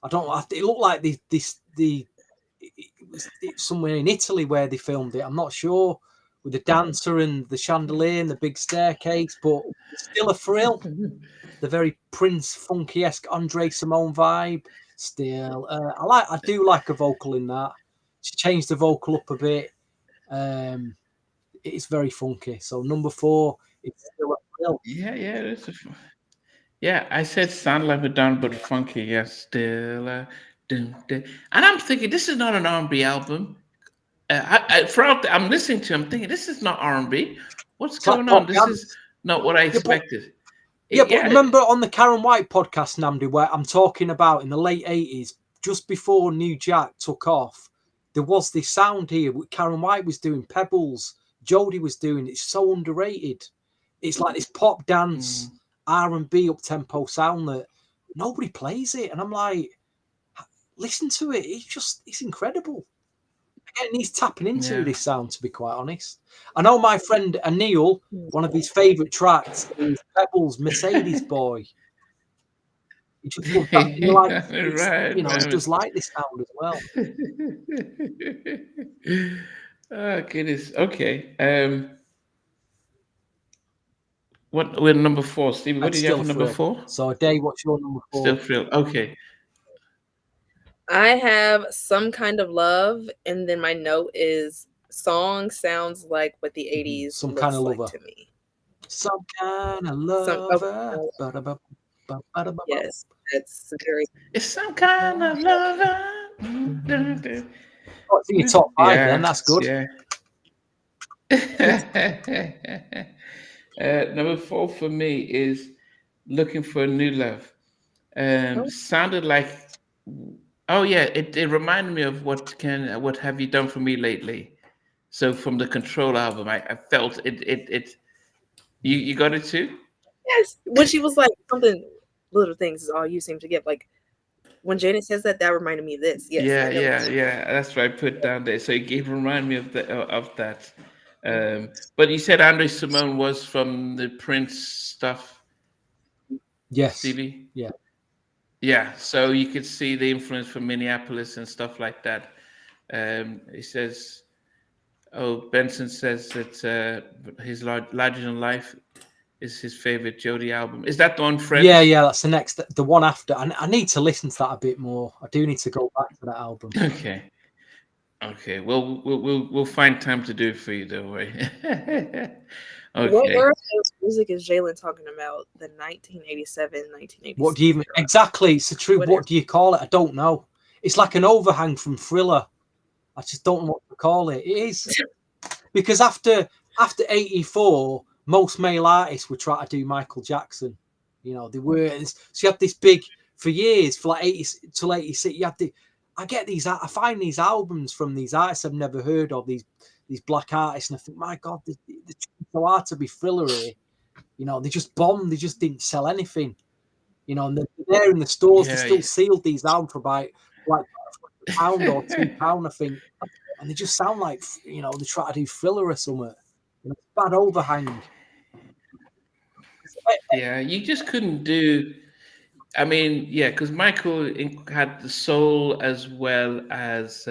I don't know. It looked like it was somewhere in Italy where they filmed it. I'm not sure, with the dancer and the chandelier and the big staircase, but still a thrill. The very Prince funky-esque Andre Simone vibe. Still, I do like a vocal in that. She changed the vocal up a bit. It's very funky. So number 4, it's still a thrill. Yeah, I said sound like Madonna, but funky. Yes, still. And I'm thinking this is not an R&B album. I'm listening to. I'm thinking this is not R&B. What's going on? This is not what I expected. But remember on the Karen White podcast, Namdi, where I'm talking about in the late 80s, just before New Jack took off, there was this sound here. Karen White was doing Pebbles. Jody was doing. It's so underrated. It's like this pop dance, R&B up-tempo sound that nobody plays it. And I'm like, listen to it. It's incredible. Again, he's tapping into this sound, to be quite honest. I know my friend Anil, one of his favourite tracks is Pebbles, Mercedes Boy. He just loves that. He likes, he does like this sound as well. Oh, goodness. Okay. What we're number 4, Stevie? What did you have for number 4? So, Day, what's your number 4? Still thrill. Okay. I have Some Kind of Love, and then my note is song sounds like what the 80s Some looks Kind of like Lover. to me. Some kind of lover. Yes, that's very. It's some kind of lover. Oh, it's in your top 5 then. That's good. Yeah. Number 4 for me is Looking for a New Love. Sounded like. Oh yeah, it reminded me of what have you done for me lately? So from the Control album, I felt it. You got it too? Yes. When she was like something, little things is all you seem to get. Like when Janet says that reminded me of this. Yes. Yeah. That's what I put down there. So it reminded me of that. But you said Andre Simone was from the Prince stuff. Yes. Stevie? Yeah. Yeah, so you could see the influence from Minneapolis and stuff like that. He says, Benson says that his Larger Than Life is his favorite Jody album. Is that the one, Fred? Yeah, that's the one after. I need to listen to that a bit more. I do need to go back to that album. Okay. Well, we'll find time to do it for you, don't worry. Okay. What era of music is Jalen talking about? The 1987, 1986. What do you even exactly? It's the truth. What do you call it? I don't know. It's like an overhang from Thriller. I just don't know what to call it. It is because after 84, most male artists were trying to do Michael Jackson. You know, they were. So you had this big for years, for like 80 till 86. You had the. I find these albums from these artists I've never heard of. These black artists, and I think, my God, they're so hard to be Thriller here. You know, they just bombed. They just didn't sell anything. You know, and they're there in the stores. They still sealed these out for about like £1 or £2, I think. And they just sound like, you know, they try to do Thriller or something. You know, bad overhang. Yeah, you just couldn't do. I mean, yeah, because Michael had the soul as well as.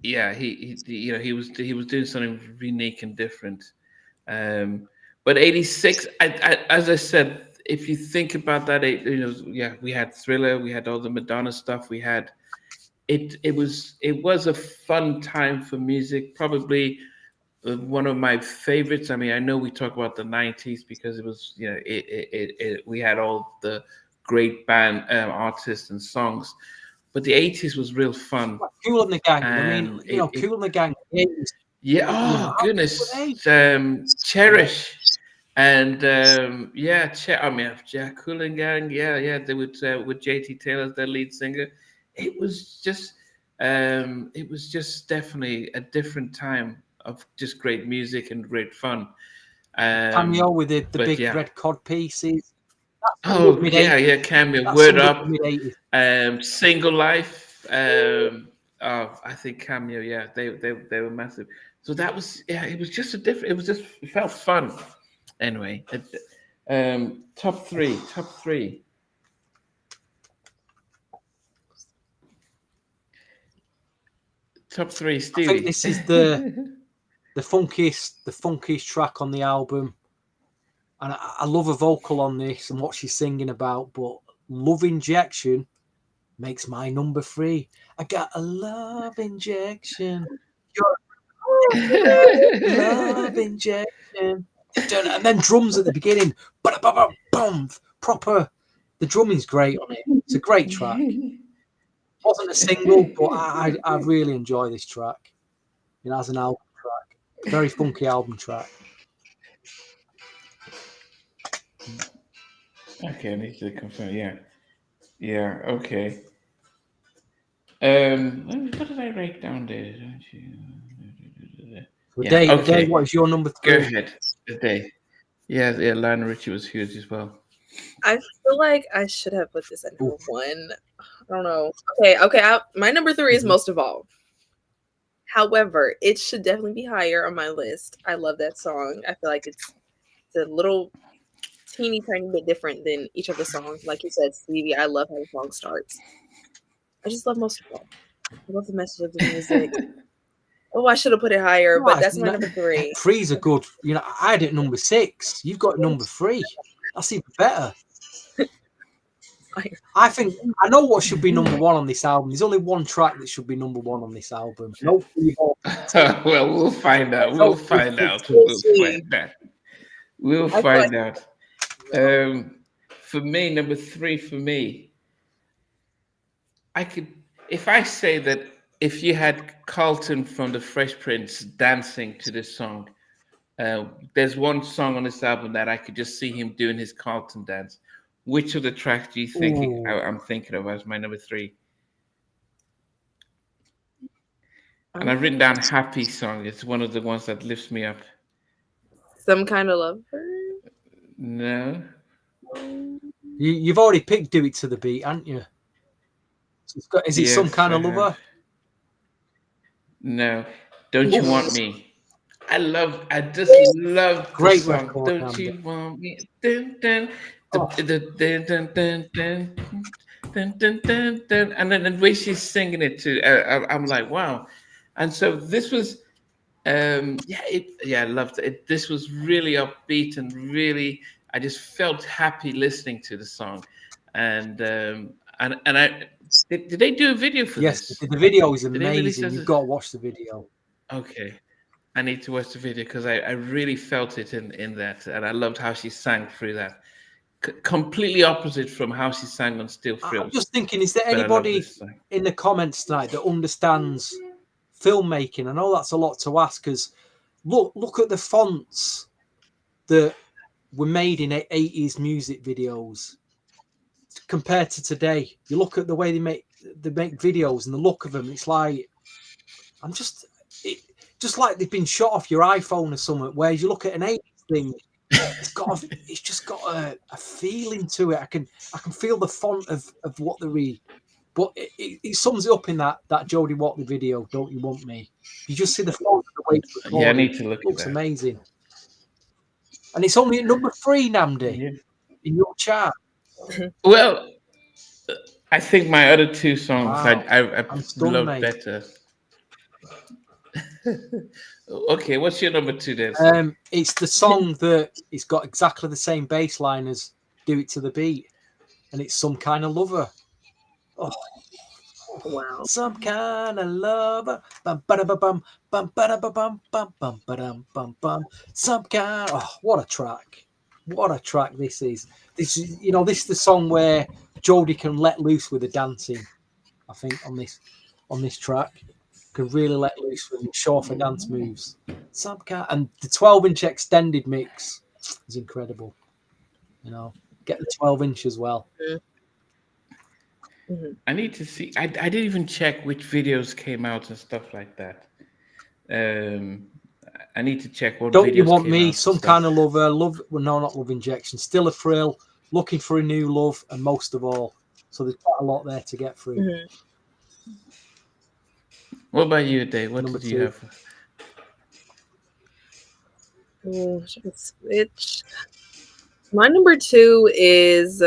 Yeah, he was doing something unique and different. But 86, as I said, if you think about that, we had Thriller, we had all the Madonna stuff, we had it was a fun time for music, probably one of my favorites. I mean, I know we talk about the 90s because it was, we had all the great band artists and songs. But the 80s was real fun. Kool and the Gang. Kool and the Gang. Yeah. Goodness. Cherish. And Kool and Gang. Yeah. They would with JT Taylor as their lead singer. It was just definitely a different time of just great music and great fun. Cameo with the big red cod pieces. Oh yeah, Cameo, That's Word some of Up, the mid-80s. Single Life. I think Cameo. Yeah, they were massive. So that was it was just a different. It felt fun. Anyway, top three. Top three, Stevie. I think this is the funkiest track on the album, and I love a vocal on this and what she's singing about. But Love Injection makes my number 3. I got a love injection. Love injection. And then drums at the beginning. Boom, proper. The drumming's great on it. It's a great track. Wasn't a single, but I really enjoy this track. You know, as an album track. Very funky album track. Okay, I need to confirm. Yeah. Okay. What did I write down there? Dave, what is your number 3? Go ahead. The day. Yeah. Lionel Richie was huge as well. I feel like I should have put this at number 1. I don't know. Okay. My number 3 is Most Evolved. However, it should definitely be higher on my list. I love that song. I feel like it's a little teeny tiny bit different than each of the songs. Like you said, Stevie, I love how the song starts. I just love Most Evolved. I love the message of the music. I should have put it higher, but that's my number 3. 3's a good. You know, I had it number 6. You've got number 3. That's even better. I think I know what should be number 1 on this album. There's only one track that should be number 1 on this album. No. Well, we'll find out. We'll find out. For me, number 3 for me, if I say that if you had Carlton from the Fresh Prince dancing to this song, there's one song on this album that I could just see him doing his Carlton dance. Which of the tracks do you think I'm thinking of as my number 3? And I've written down Happy Song. It's one of the ones that lifts me up. Some Kind of Love? No. You've already picked Do It to the Beat, haven't you? Is it Some Kind of Lover? No. Don't You Want Me? I just love great the song. record. Don't You Want Me? Dun, dun. And then the way she's singing it too, I'm like, wow. And so this was, I loved it. This was really upbeat and really, I just felt happy listening to the song. And did they do a video for this? Yes, the video is amazing. You've got to watch the video. Okay. I need to watch the video because I really felt it in that. And I loved how she sang through that. Completely opposite from how she sang on Still Thrills. I'm just thinking, is there anybody in the comments tonight that understands filmmaking? I know that's a lot to ask, because look at the fonts that were made in 80s music videos compared to today. You look at the way they make videos and the look of them, it's like just like they've been shot off your iPhone or something, whereas you look at an 80s thing, it's just got a feeling to it. I can feel the font of what they read, but it sums it up in that Jody Watley video. Don't You Want Me? You just see the font of the way it's recorded. Yeah, I need to look. It looks amazing, and it's only at number 3, Namdi, in your chart. Well, I think my other 2 songs I love better. Okay, what's your number 2 then? It's the song that it's got exactly the same bass line as Do It to the Beat, and it's Some Kind of Lover. Oh, wow! Some Kind of Lover. Bum ba da bum bum ba da bum bum bum ba dum bum bum. Some kind. Oh, what a track! What a track this is. This is the song where Jody can let loose with the dancing. I think on this track. Can really let loose with short for dance moves. And the 12-inch extended mix is incredible. Get the 12-inch as well. Mm-hmm. I need to see. I didn't even check which videos came out and stuff like that. I need to check what. Don't You Want came Me? out Some Kind of Lover. Not Love Injection. Still a Thrill. Looking for a New Love, and Most of All. So there's quite a lot there to get through. Mm-hmm. What about you, Dave? What Number did you 2. have? Should I switch? My number 2 is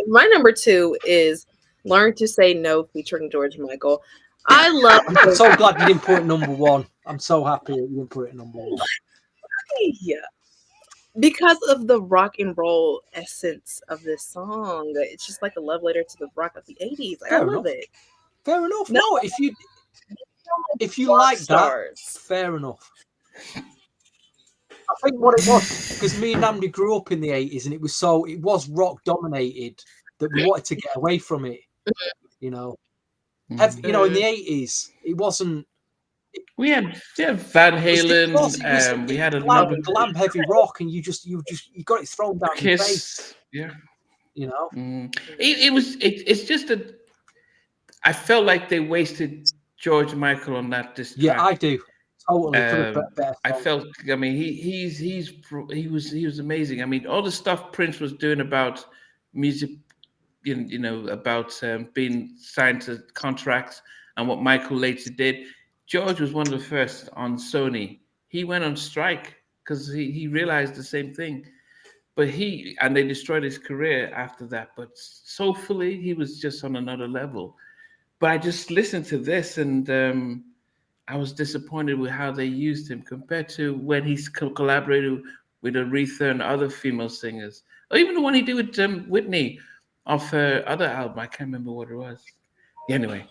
my number 2 is Learn to Say No featuring George Michael. I love I'm so glad you didn't put it number 1. I'm so happy that you didn't put it number 1. Yeah. Because of the rock and roll essence of this song. It's just like a love letter to the rock of the 80s. Like, I love it. Fair enough. No, No, if you like stars. that, fair enough. I think what it was, because me and Andy grew up in the 80s, and it was rock dominated, that we wanted to get away from it. You know, in the 80s, it wasn't. We had Van Halen. We had a number glam heavy rock, and you got it thrown down your face. Yeah, you know, it's just that I felt like they wasted George Michael on that. This track. Yeah, I do. Totally. I felt. I mean, he was amazing. I mean, all the stuff Prince was doing about music, about being signed to contracts, and what Michael later did. George was one of the first on Sony. He went on strike because he realized the same thing. But they destroyed his career after that. But soulfully, he was just on another level. But I just listened to this, and I was disappointed with how they used him compared to when he's collaborated with Aretha and other female singers, or even the one he did with Whitney off her other album. I can't remember what it was. Anyway,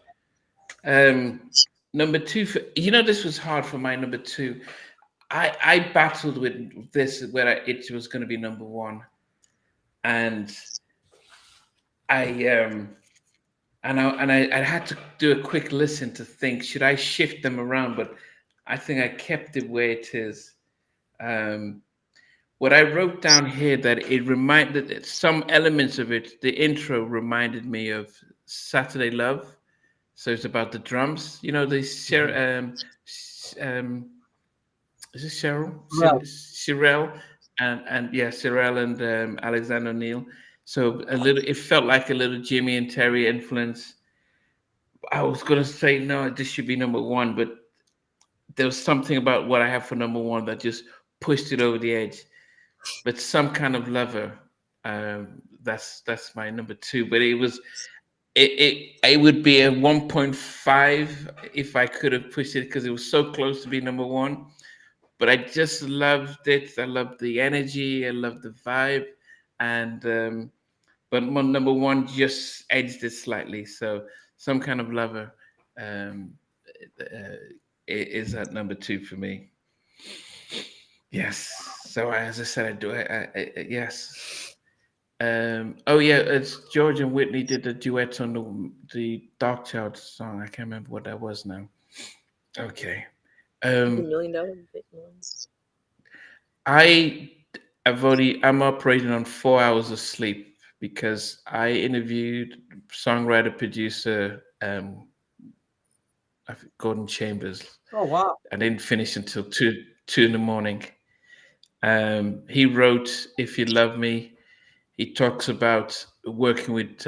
number 2, this was hard for my number 2. I battled with this where it was going to be number 1, and I had to do a quick listen to think, should I shift them around? But I think I kept it where it is. What I wrote down here, that it reminded some elements of it. The intro reminded me of Saturday Love. So it's about the drums. Is it Cheryl? Shirelle and Shirelle and Alexander O'Neill. So it felt like a little Jimmy and Terry influence. I was gonna say no, this should be number 1, but there was something about what I have for number 1 that just pushed it over the edge. But Some Kind of Lover, that's my number 2. But it would be a 1.5 if I could have pushed it, because it was so close to be number 1. But I just loved it. I loved the energy. I loved the vibe, and but my number 1 just edged it slightly. So Some Kind of Lover is at number 2 for me. Yes. So as I said, I do. Yes. It's George and Whitney did the duet on the Dark Child song. I can't remember what that was now. Okay. $1 million big ones. I'm operating on 4 hours of sleep because I interviewed songwriter producer Gordon Chambers. Oh wow! I didn't finish until 2 in the morning. He wrote "If You Love Me." He talks about working with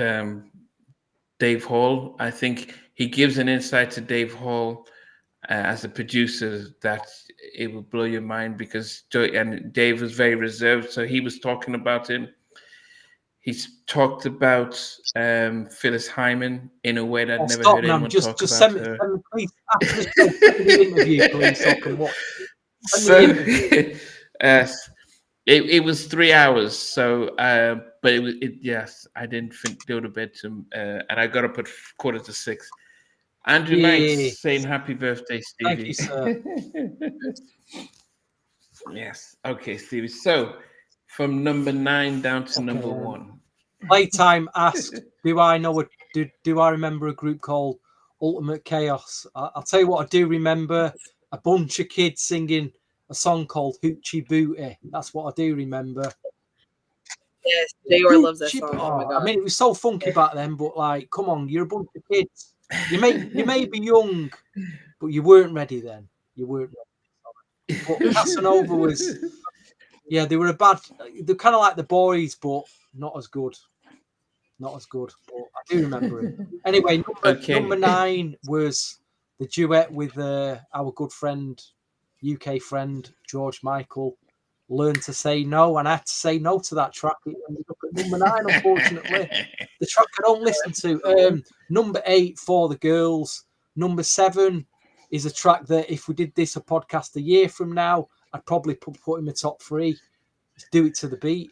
Dave Hall. I think he gives an insight to Dave Hall as a producer that it will blow your mind, because Dave was very reserved, so he was talking about him. He's talked about Phyllis Hyman in a way that I've never heard anyone talk about her. Send me, please, after the interview, please, so I can watch it. It was 3 hours, so but yes, I didn't go to bed and I got up at 5:45. Andrew Knight saying happy birthday, Stevie. Thank you, sir. Yes. Okay, Stevie. So from number 9 down to number 1. Playtime asked, do I remember a group called Ultimate Chaos? I'll tell you what I do remember: a bunch of kids singing a song called Hoochie Booty. That's what I do remember. Yes, J.R. loves that song. Oh my God. I mean, it was so funky back then, but like, come on, you're a bunch of kids. You may be young, but you weren't ready then. You weren't ready. But Casanova was Yeah, they were a bad. They're kind of like the Boys, but not as good. Not as good, but I do remember it. Anyway, number 9 was the duet with our good friend, UK friend George Michael. Learn to Say No, and I had to say no to that track. It ended up at number 9, unfortunately. The track I don't listen to. Number 8, For the Girls. Number 7 is a track that if we did this a podcast a year from now, I'd probably put in the top 3. Do It to the Beat.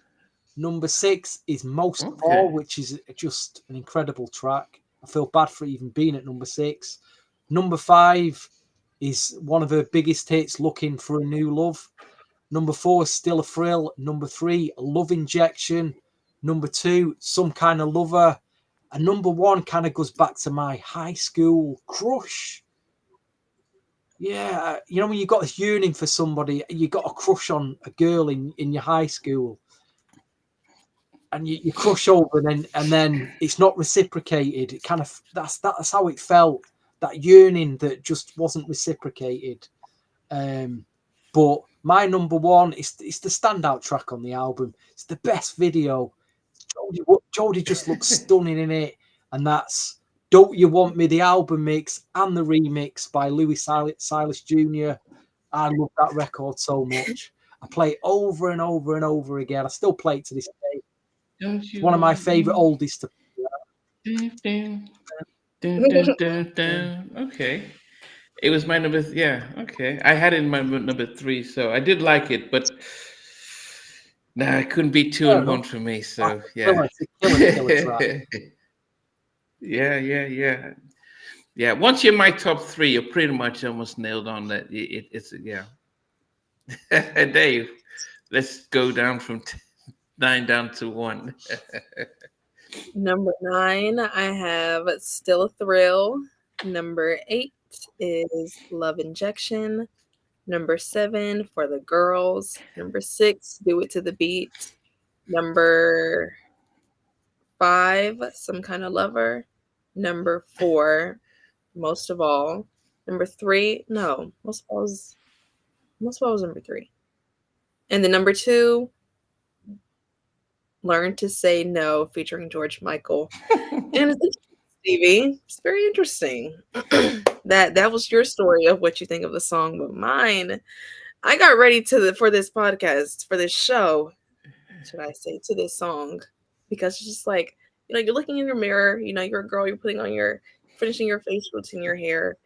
Number 6 is Most of All, which is just an incredible track. I feel bad for even being at number 6. Number 5 is one of her biggest hits, Looking for a New Love. Number 4 is Still a Thrill. Number 3, Love Injection. Number 2, Some Kind of Lover. And number 1 kind of goes back to my high school crush. Yeah, you know, when you got this yearning for somebody, you got a crush on a girl in your high school. And you crush over, and then it's not reciprocated. It kind of that's how it felt. That yearning that just wasn't reciprocated. But my number 1 is the standout track on the album. It's the best video. Jody just looks stunning in it, and that's Don't You Want Me, the album mix and the remix by Louis Silas Jr. I love that record so much. I play it over and over and over again. I still play it to this day. It's one of my favorite oldies to Okay. It was my number. Okay. I had it in my number 3, so I did like it, but it couldn't be 2 and 1 for me. So yeah. Killer track. Yeah. Once you're in my top 3, you're pretty much almost nailed on that. It's Dave, let's go down from 9 down to 1. Number 9, I have Still a Thrill. Number 8 is Love Injection. Number 7, For the Girls. Number 6, Do It to the Beat. Number 5, Some Kind of Lover. Number 4, Most of All. Number 3, no, Most of All was number 3. And the number 2, Learn to Say No, featuring George Michael. And it's Stevie. It's very interesting. That was your story of what you think of the song, but mine, I got ready for this podcast, for this show, should I say, to this song, because it's just like, you know, you're looking in your mirror, you know, you're a girl, you're finishing your face routine, your hair,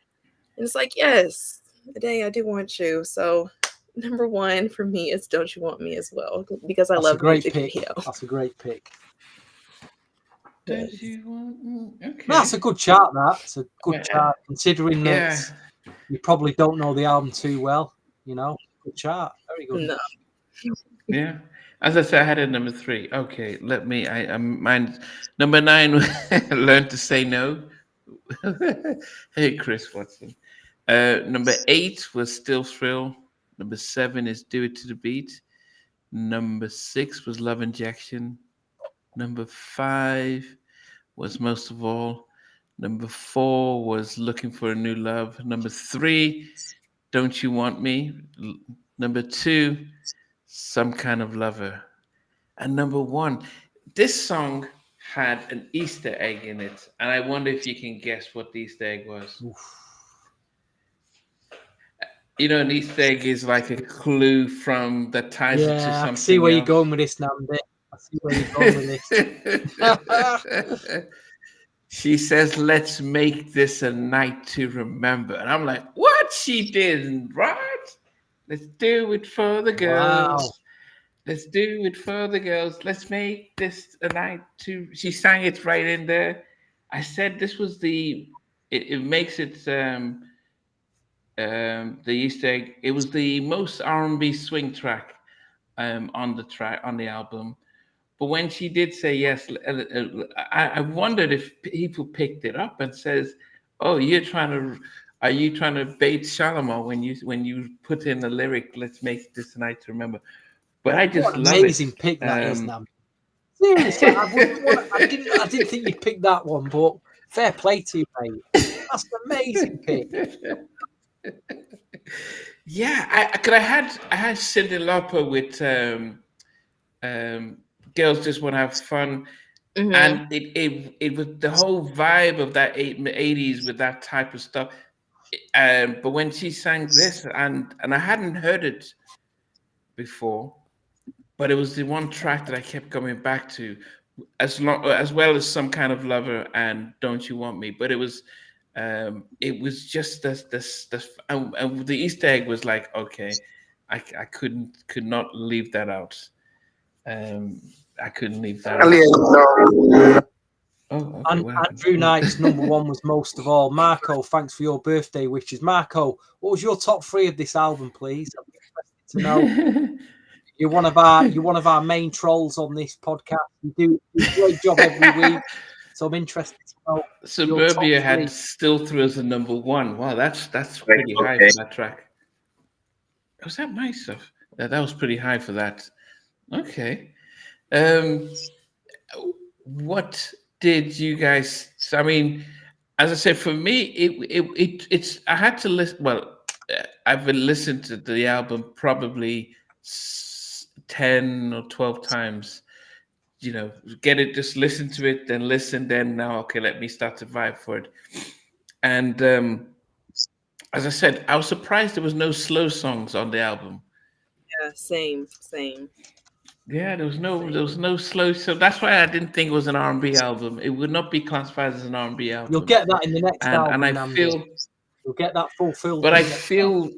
and it's like, yes, today I do want you. So number 1 for me is Don't You Want Me as well, because I love the music video. That's a great pick. Don't you want? Okay. That's a good chart. That's a good chart, considering that you probably don't know the album too well. You know, good chart. Very good. No. Yeah. As I said, I had it number 3. Okay, let me. Mine number 9. Learn to Say No. Hey, Chris Watson. Number 8 was Still Thrill. Number 7 is Do It to the Beat. Number 6 was Love Injection. Number 5 was Most of All. Number 4 was Looking for a New Love. Number 3, Don't You Want Me. Number 2, Some Kind of Lover. And number 1, this song had an Easter egg in it. And I wonder if you can guess what the Easter egg was. Oof. You know, an Easter egg is like a clue that ties it to something. I see where you're going with this, Nandi. I see where you're going with this. She says, let's make this a night to remember. And I'm like, what? She didn't, right? Let's do it for the girls. Wow. Let's do it for the girls. Let's make this a night to... She sang it right in there. I said this was it makes it... the Easter egg. It was the most R&B swing track on the album. But when she did say yes, I wondered if people picked it up and says, "Oh, are you trying to bait Shalamar when you put in the lyric, 'Let's make this night to remember'?" But I just love it. Amazing pick that is, Nam. Seriously, I didn't think you'd pick that one, but fair play to you, mate. That's an amazing pick. Yeah, I had Cyndi Lauper with Girls Just Want to Have Fun, Mm-hmm. and it was the whole vibe of that 80s with that type of stuff. But when she sang this, and I hadn't heard it before, but it was the one track that I kept coming back to, as well as Some Kind of Lover and Don't You Want Me. But it was just this, and the Easter egg was like, okay, I could not leave that out. Um, I couldn't leave that out. Oh, okay. And What happened? Andrew Knight's number one was Most of All. Marco, thanks for your birthday wishes. Marco, what was your top 3 of this album, please? I'm interested to know. You're one of our main trolls on this podcast. You do a great job every week. So I'm interested to know. Suburbia had Still Through as a number 1. Wow, that's pretty high for that track. Was that my stuff? That was pretty high for that. Okay. What did you guys? I mean, as I said, for me, it's. I had to listen. Well, I've been listening to the album probably 10 or 12 times. You know, get it, just listen to it, then listen, then now, okay, let me start to vibe for it. And as I said, I was surprised there was no slow songs on the album. Yeah, same. Yeah, there was no slow, so that's why I didn't think it was an R&B album. It would not be classified as an R&B album. You'll get that in the next album. And I feel you'll get that fulfilled. But I feel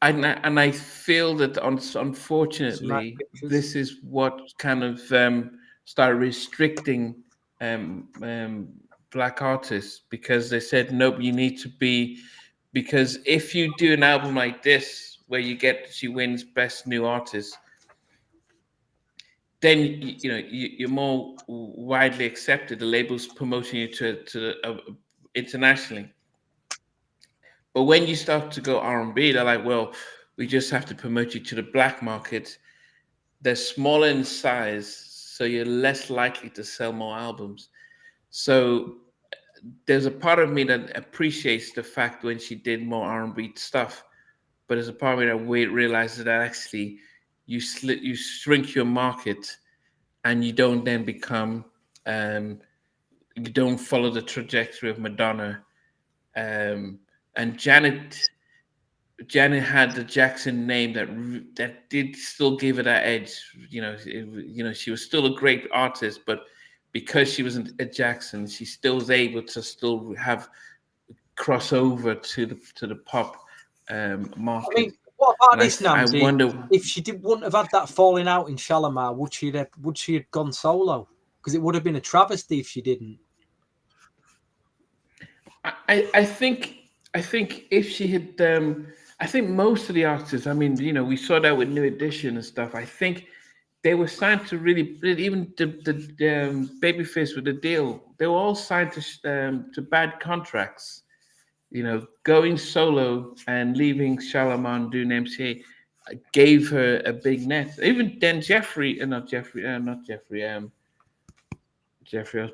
I feel that unfortunately this is what kind of started restricting black artists, because they said nope, you need to be, because if you do an album like this where she wins best new artist, then you're more widely accepted. The label's promoting you to internationally. But when you start to go R&B, they're like, well, we just have to promote you to the black market. They're smaller in size, so you're less likely to sell more albums. So there's a part of me that appreciates the fact when she did more R&B stuff, but there's a part of me that realizes that actually you shrink your market, and you don't then become you don't follow the trajectory of Madonna. And Janet had the Jackson name that did still give her that edge. She was still a great artist, but because she wasn't a Jackson, she still was able to still have crossover to the pop market. I mean, what about this, Namdi? I wonder if she wouldn't have had that falling out in Shalamar, would she have gone solo? Because it would have been a travesty if she didn't. I think if she had, I think most of the artists, I mean, we saw that with New Edition and stuff. I think they were signed to really, even the Babyface with the deal. They were all signed to bad contracts. Going solo and leaving Shalamar and doing MCA gave her a big net. Even then, Jeffrey Osborne.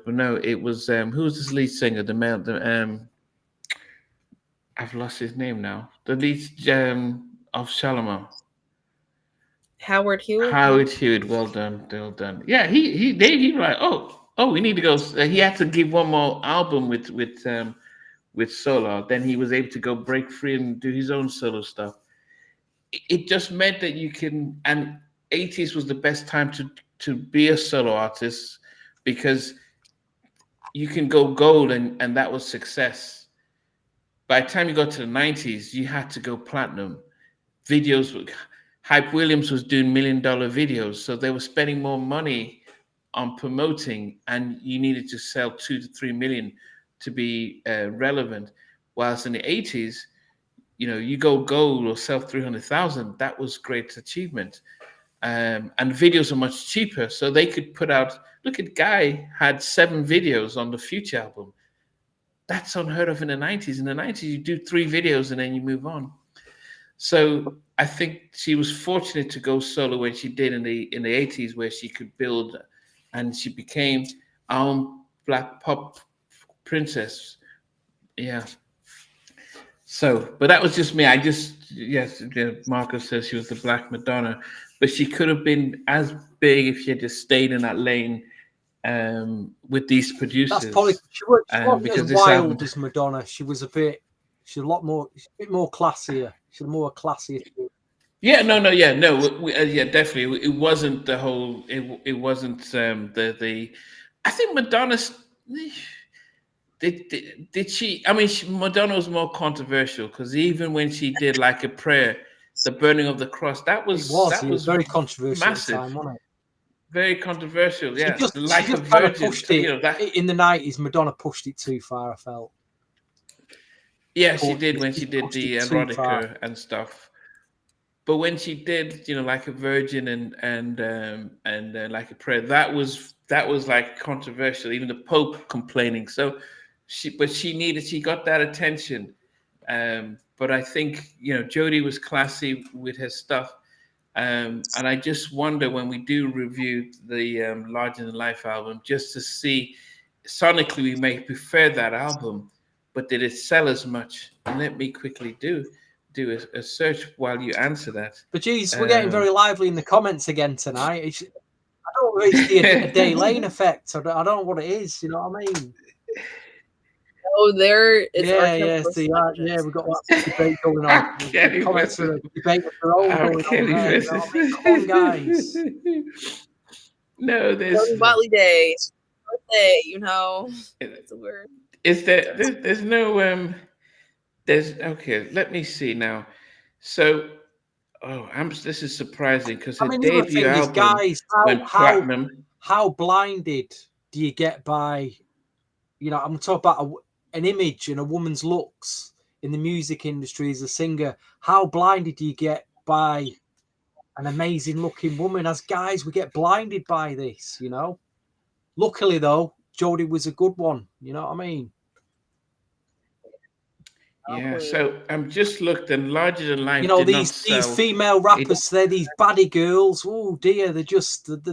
No, it was who was this lead singer? The male, I've lost his name now. The lead of Shalamar. Howard Hewitt. Well done. Yeah, he like, oh, we need to go. He had to give one more album with solo. Then he was able to go break free and do his own solo stuff. It just meant that you can, and 80s was the best time to be a solo artist, because you can go gold, and that was success. By the time you got to the 90s, you had to go platinum. Videos, Hype Williams was doing $1 million videos, so they were spending more money on promoting, and you needed to sell 2 to 3 million to be relevant. Whilst in the 80s, you go gold or sell 300,000, that was great achievement. And videos are much cheaper, so they could put out. Look at Guy had 7 videos on the Future album. That's unheard of in the 90s. In the 90s, you do 3 videos and then you move on. So I think she was fortunate to go solo when she did in the 80s, where she could build, and she became our own black pop princess. Yeah. So, but that was just me. I just, yes, Marco says she was the Black Madonna, but she could have been as big if she had just stayed in that lane with these That's producers. probably she wasn't because as this wild album, as Madonna. She's a lot more, she's a bit more classier. She's more classier. yeah, no, yeah, definitely. It wasn't the whole. It wasn't the. I think Madonna's. Did she? I mean, Madonna was more controversial because even when she did like a prayer, the burning of the cross, that was very controversial massive, at the time, wasn't it? very controversial. Yes, She like a just kind of virgin. pushed it, You know that. in the 90s. Madonna pushed it too far, I felt. Yeah, she did when she did pushed the it too far. erotica and stuff. But when she did, like a virgin and like a prayer, that was like controversial. Even the Pope complaining. So she got that attention. But I think Jody was classy with her stuff. And I just wonder when we do review the Larger Than Life album, just to see sonically we may prefer that album, but did it sell as much? And let me quickly do a search while you answer that. But geez, we're getting very lively in the comments again tonight. I don't know if it's a Day Lane effect. I don't know what it is. You know what I mean? Oh, there is. Yeah, we've got that debate going on. Kelly Comments versus- are a debate of their own going Kelly on there. You know what I mean? Come on, guys. No, there's Jody Watley Day, birthday. It's a word. is there there's no there's okay. Let me see now. So, this is surprising because her I mean, the other debut thing is, album guys, went platinum. how blinded do you get by, I'm talking about an image and a woman's looks in the music industry as a singer. How blinded do you get by an amazing looking woman? As guys, we get blinded by this, Luckily, though, Jody was a good one. You know what I mean? Yeah, so I'm just looked and Larger Than Life. These female rappers, they're these baddie girls. Oh dear, they're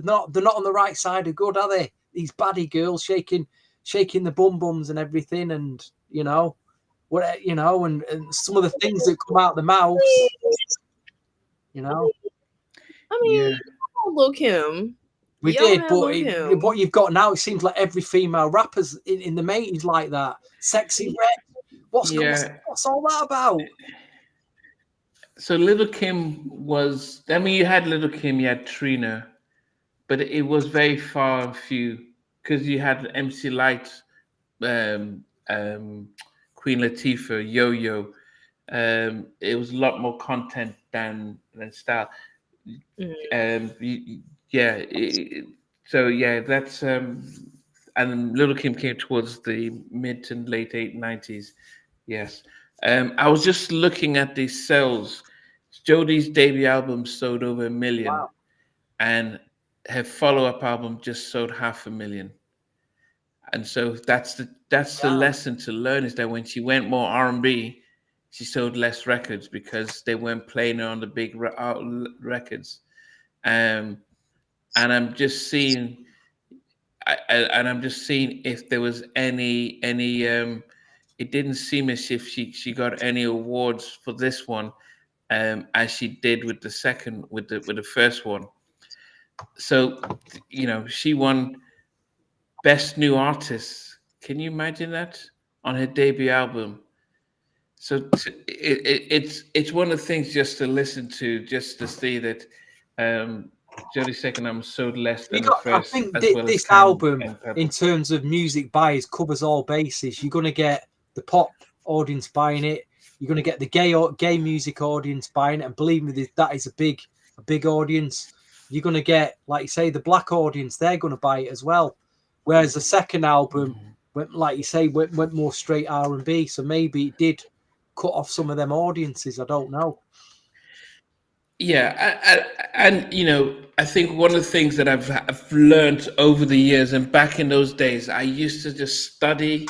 not on the right side of good, are they? These baddie girls shaking the bum bums and everything, and and some of the things that come out of the mouths. I mean, Yeah. Lil Kim. We Y'all did, had but Lil Kim. what you've got now, it seems like every female rapper's in the mate is like that. Sexy Red. What's all that about? So Little Kim was. I mean, you had Little Kim, you had Trina, but it was very far and few because you had MC Light, Queen Latifah, Yo Yo. It was a lot more content than style. That's and Little Kim came towards the mid to late 90s. Yes. I was just looking at the sales. Jodie's debut album sold over 1 million. Wow. And her follow-up album just sold 500,000. And so that's the lesson to learn, is that when she went more R&B, she sold less records because they weren't playing her on the big records. And I'm just seeing if there was any it didn't seem as if she got any awards for this one, as she did with the first one. So, she won Best New Artist. Can you imagine that on her debut album? So it's one of the things just to listen to, just to see that Jody's second album sold less than the first. I think this album, in terms of music buys, covers all bases. You're going to get the pop audience buying it. You're going to get the gay music audience buying it, and believe me, that is a big audience. You're going to get, like you say, the black audience. They're going to buy it as well. Whereas the second album went, like you say, went more straight R&B. So maybe it did cut off some of them audiences. I don't know. Yeah, I think one of the things that I've learned over the years, and back in those days, I used to just study.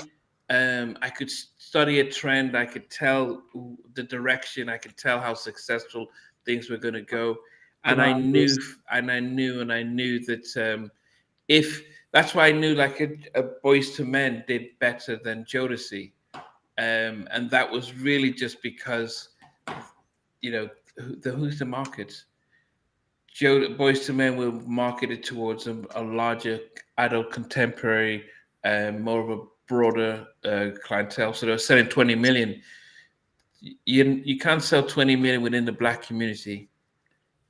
I could study a trend. I could tell the direction. I could tell how successful things were going to go, and I knew that if that's why I knew like a Boyz II Men did better than Jodeci, and that was really just because, who's the market? Boys to Men were marketed towards a larger adult contemporary, more of a broader clientele. So they were selling 20 million. You can't sell 20 million within the Black community.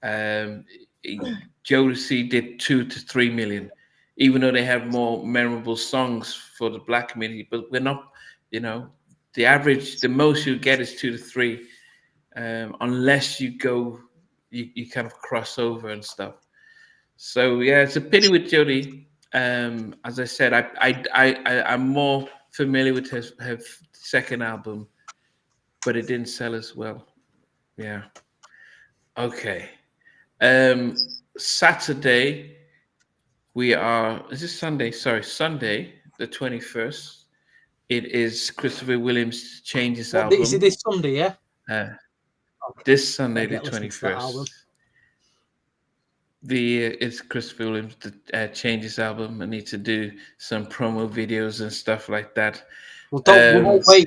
Jodeci did 2 to 3 million, even though they have more memorable songs for the Black community. But we're not, the average, the most you get is 2 to 3, unless you go, you kind of cross over and stuff. So yeah, it's a pity with Jody. As I said, I'm more familiar with her second album, but it didn't sell as well. Yeah. Okay. Saturday, is this Sunday? Sorry, Sunday, the 21st. It is Christopher Williams' Changes album. Is it this Sunday, yeah? This Sunday, the 21st. It's Christopher Williams' Changes album. I need to do some promo videos and stuff like that. Well,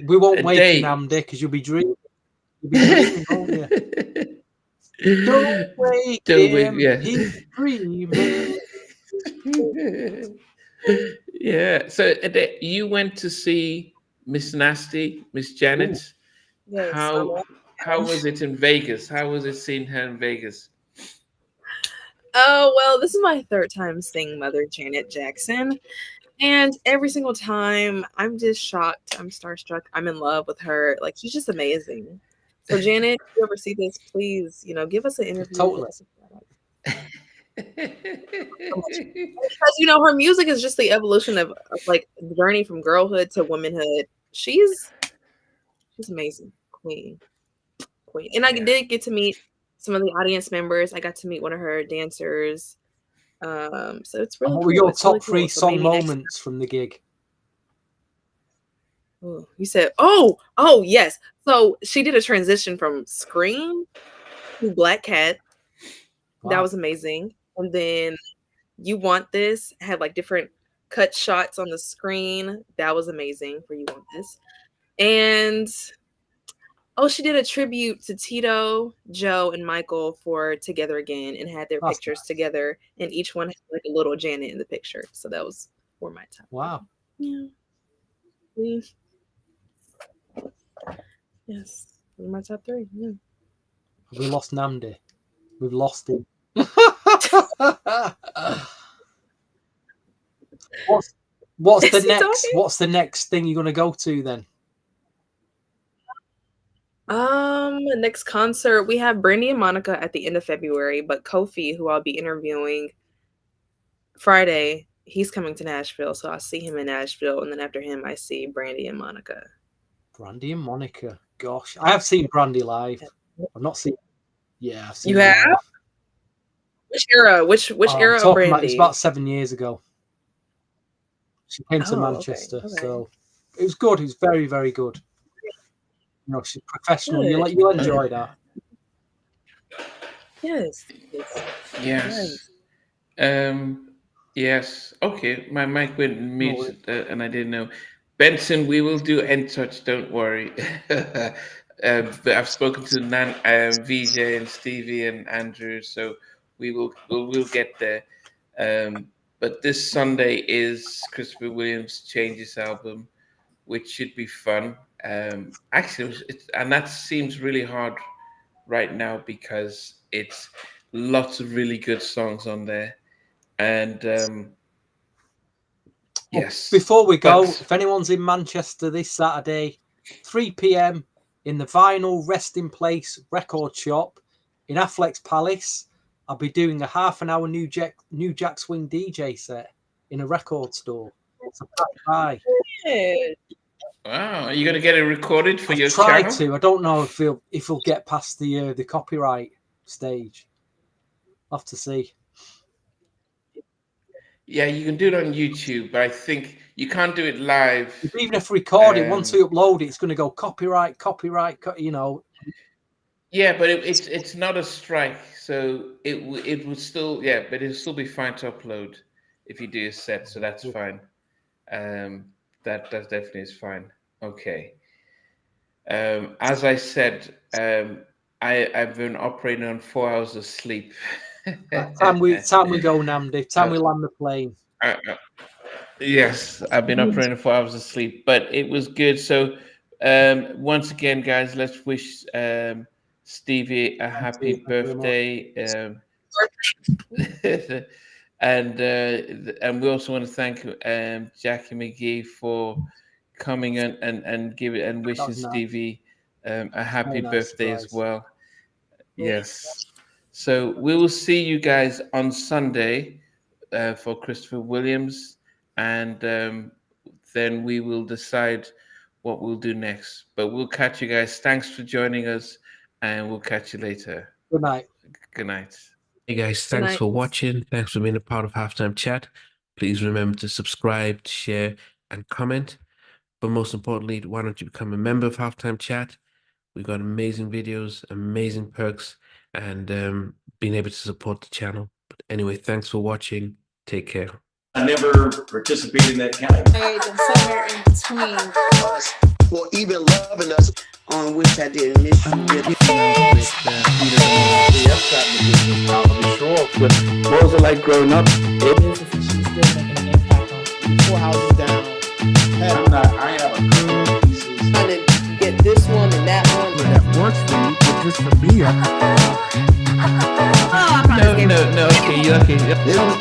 we won't wait, Namdi, because you'll be dreaming. You'll be dreaming, won't you? Don't wake him, yeah. he's dreaming. Yeah. So you went to see Miss Nasty, Miss Janet. Yes, how was it in Vegas? How was it seeing her in Vegas? Oh, well, this is my third time seeing Mother Janet Jackson. And every single time, I'm just shocked. I'm starstruck. I'm in love with her. Like, she's just amazing. So, Janet, if you ever see this, please, give us an interview. Totally. Because, her music is just the evolution of like, the journey from girlhood to womanhood. She's amazing. Queen. And I did get to meet some of the audience members. I got to meet one of her dancers. So it's really cool. What were your top really three cool. song moments from the gig? Oh, you said, yes. So she did a transition from Scream to Black Cat. Wow. That was amazing. And then You Want This had like different cut shots on the screen. That was amazing for You Want This. And she did a tribute to Tito, Joe, and Michael for Together Again, and had their pictures together, and each one had like a little Janet in the picture. So that was for my top. Wow. Yeah. Yes. My top 3. Yeah. We lost Namdi. We've lost him. What's the next thing you're gonna go to then? Next concert, we have Brandy and Monica at the end of February, but Kofi, who I'll be interviewing Friday, he's coming to Nashville, so I'll see him in Nashville, and then after him, I see Brandy and Monica. Brandy and Monica, gosh, I have seen Brandy live. I've not seen. Yeah, I've seen. You have? Live. Which era? Which era of Brandy? It's about 7 years ago. She came to Manchester, okay. So it was good. It was very, very good. She's professional. Good. You'll enjoy that. Yes. Yes. Yes. Okay. My mic went mute, and I didn't know. Benson, we will do End Touch. Don't worry. But I've spoken to VJ and Stevie and Andrew, so we'll get there. But this Sunday is Christopher Williams' Changes album, which should be fun. Actually, and that seems really hard right now because it's lots of really good songs on there. And yes. Before we go, if anyone's in Manchester this Saturday, 3 p.m. in the Vinyl Resting Place record shop in Affleck's Palace, I'll be doing a half-an-hour New Jack Swing DJ set in a record store. It's a bye. Wow, are you going to get it recorded for your channel? Try to. I don't know if he'll get past the copyright stage. I'll have to see. Yeah, you can do it on YouTube, but I think you can't do it live. Even if we record it, once we upload it, it's going to go copyright. Yeah, but it's not a strike, so it would still but it'll still be fine to upload if you do a set, so that's fine. That definitely is fine. Okay. As I said, I've been operating on 4 hours of sleep. Time we go, Namdi. Time we land the plane. Yes, I've been operating on 4 hours of sleep, but it was good. So once again, guys, let's wish Stevie a happy birthday. And we also want to thank Jackie McGee for coming and wishing Stevie a happy birthday as well. Yes. So we will see you guys on Sunday for Christopher Williams, and then we will decide what we'll do next. But we'll catch you guys. Thanks for joining us, and we'll catch you later. Good night. Good night. Hey guys, thanks for watching. Thanks for being a part of Halftime Chat. Please remember to subscribe, share, and comment. But most importantly, why don't you become a member of Halftime Chat? We've got amazing videos, amazing perks, and being able to support the channel. But anyway, thanks for watching. Take care. I never participated in that kind of. Somewhere in between us, or even loving us, on which I didn't miss What was it like growing up? She's still making an impact on 4 houses down. I have a couple of pieces. trying to get this one and that one. That works for me, but just for me, No. Okay, okay. It was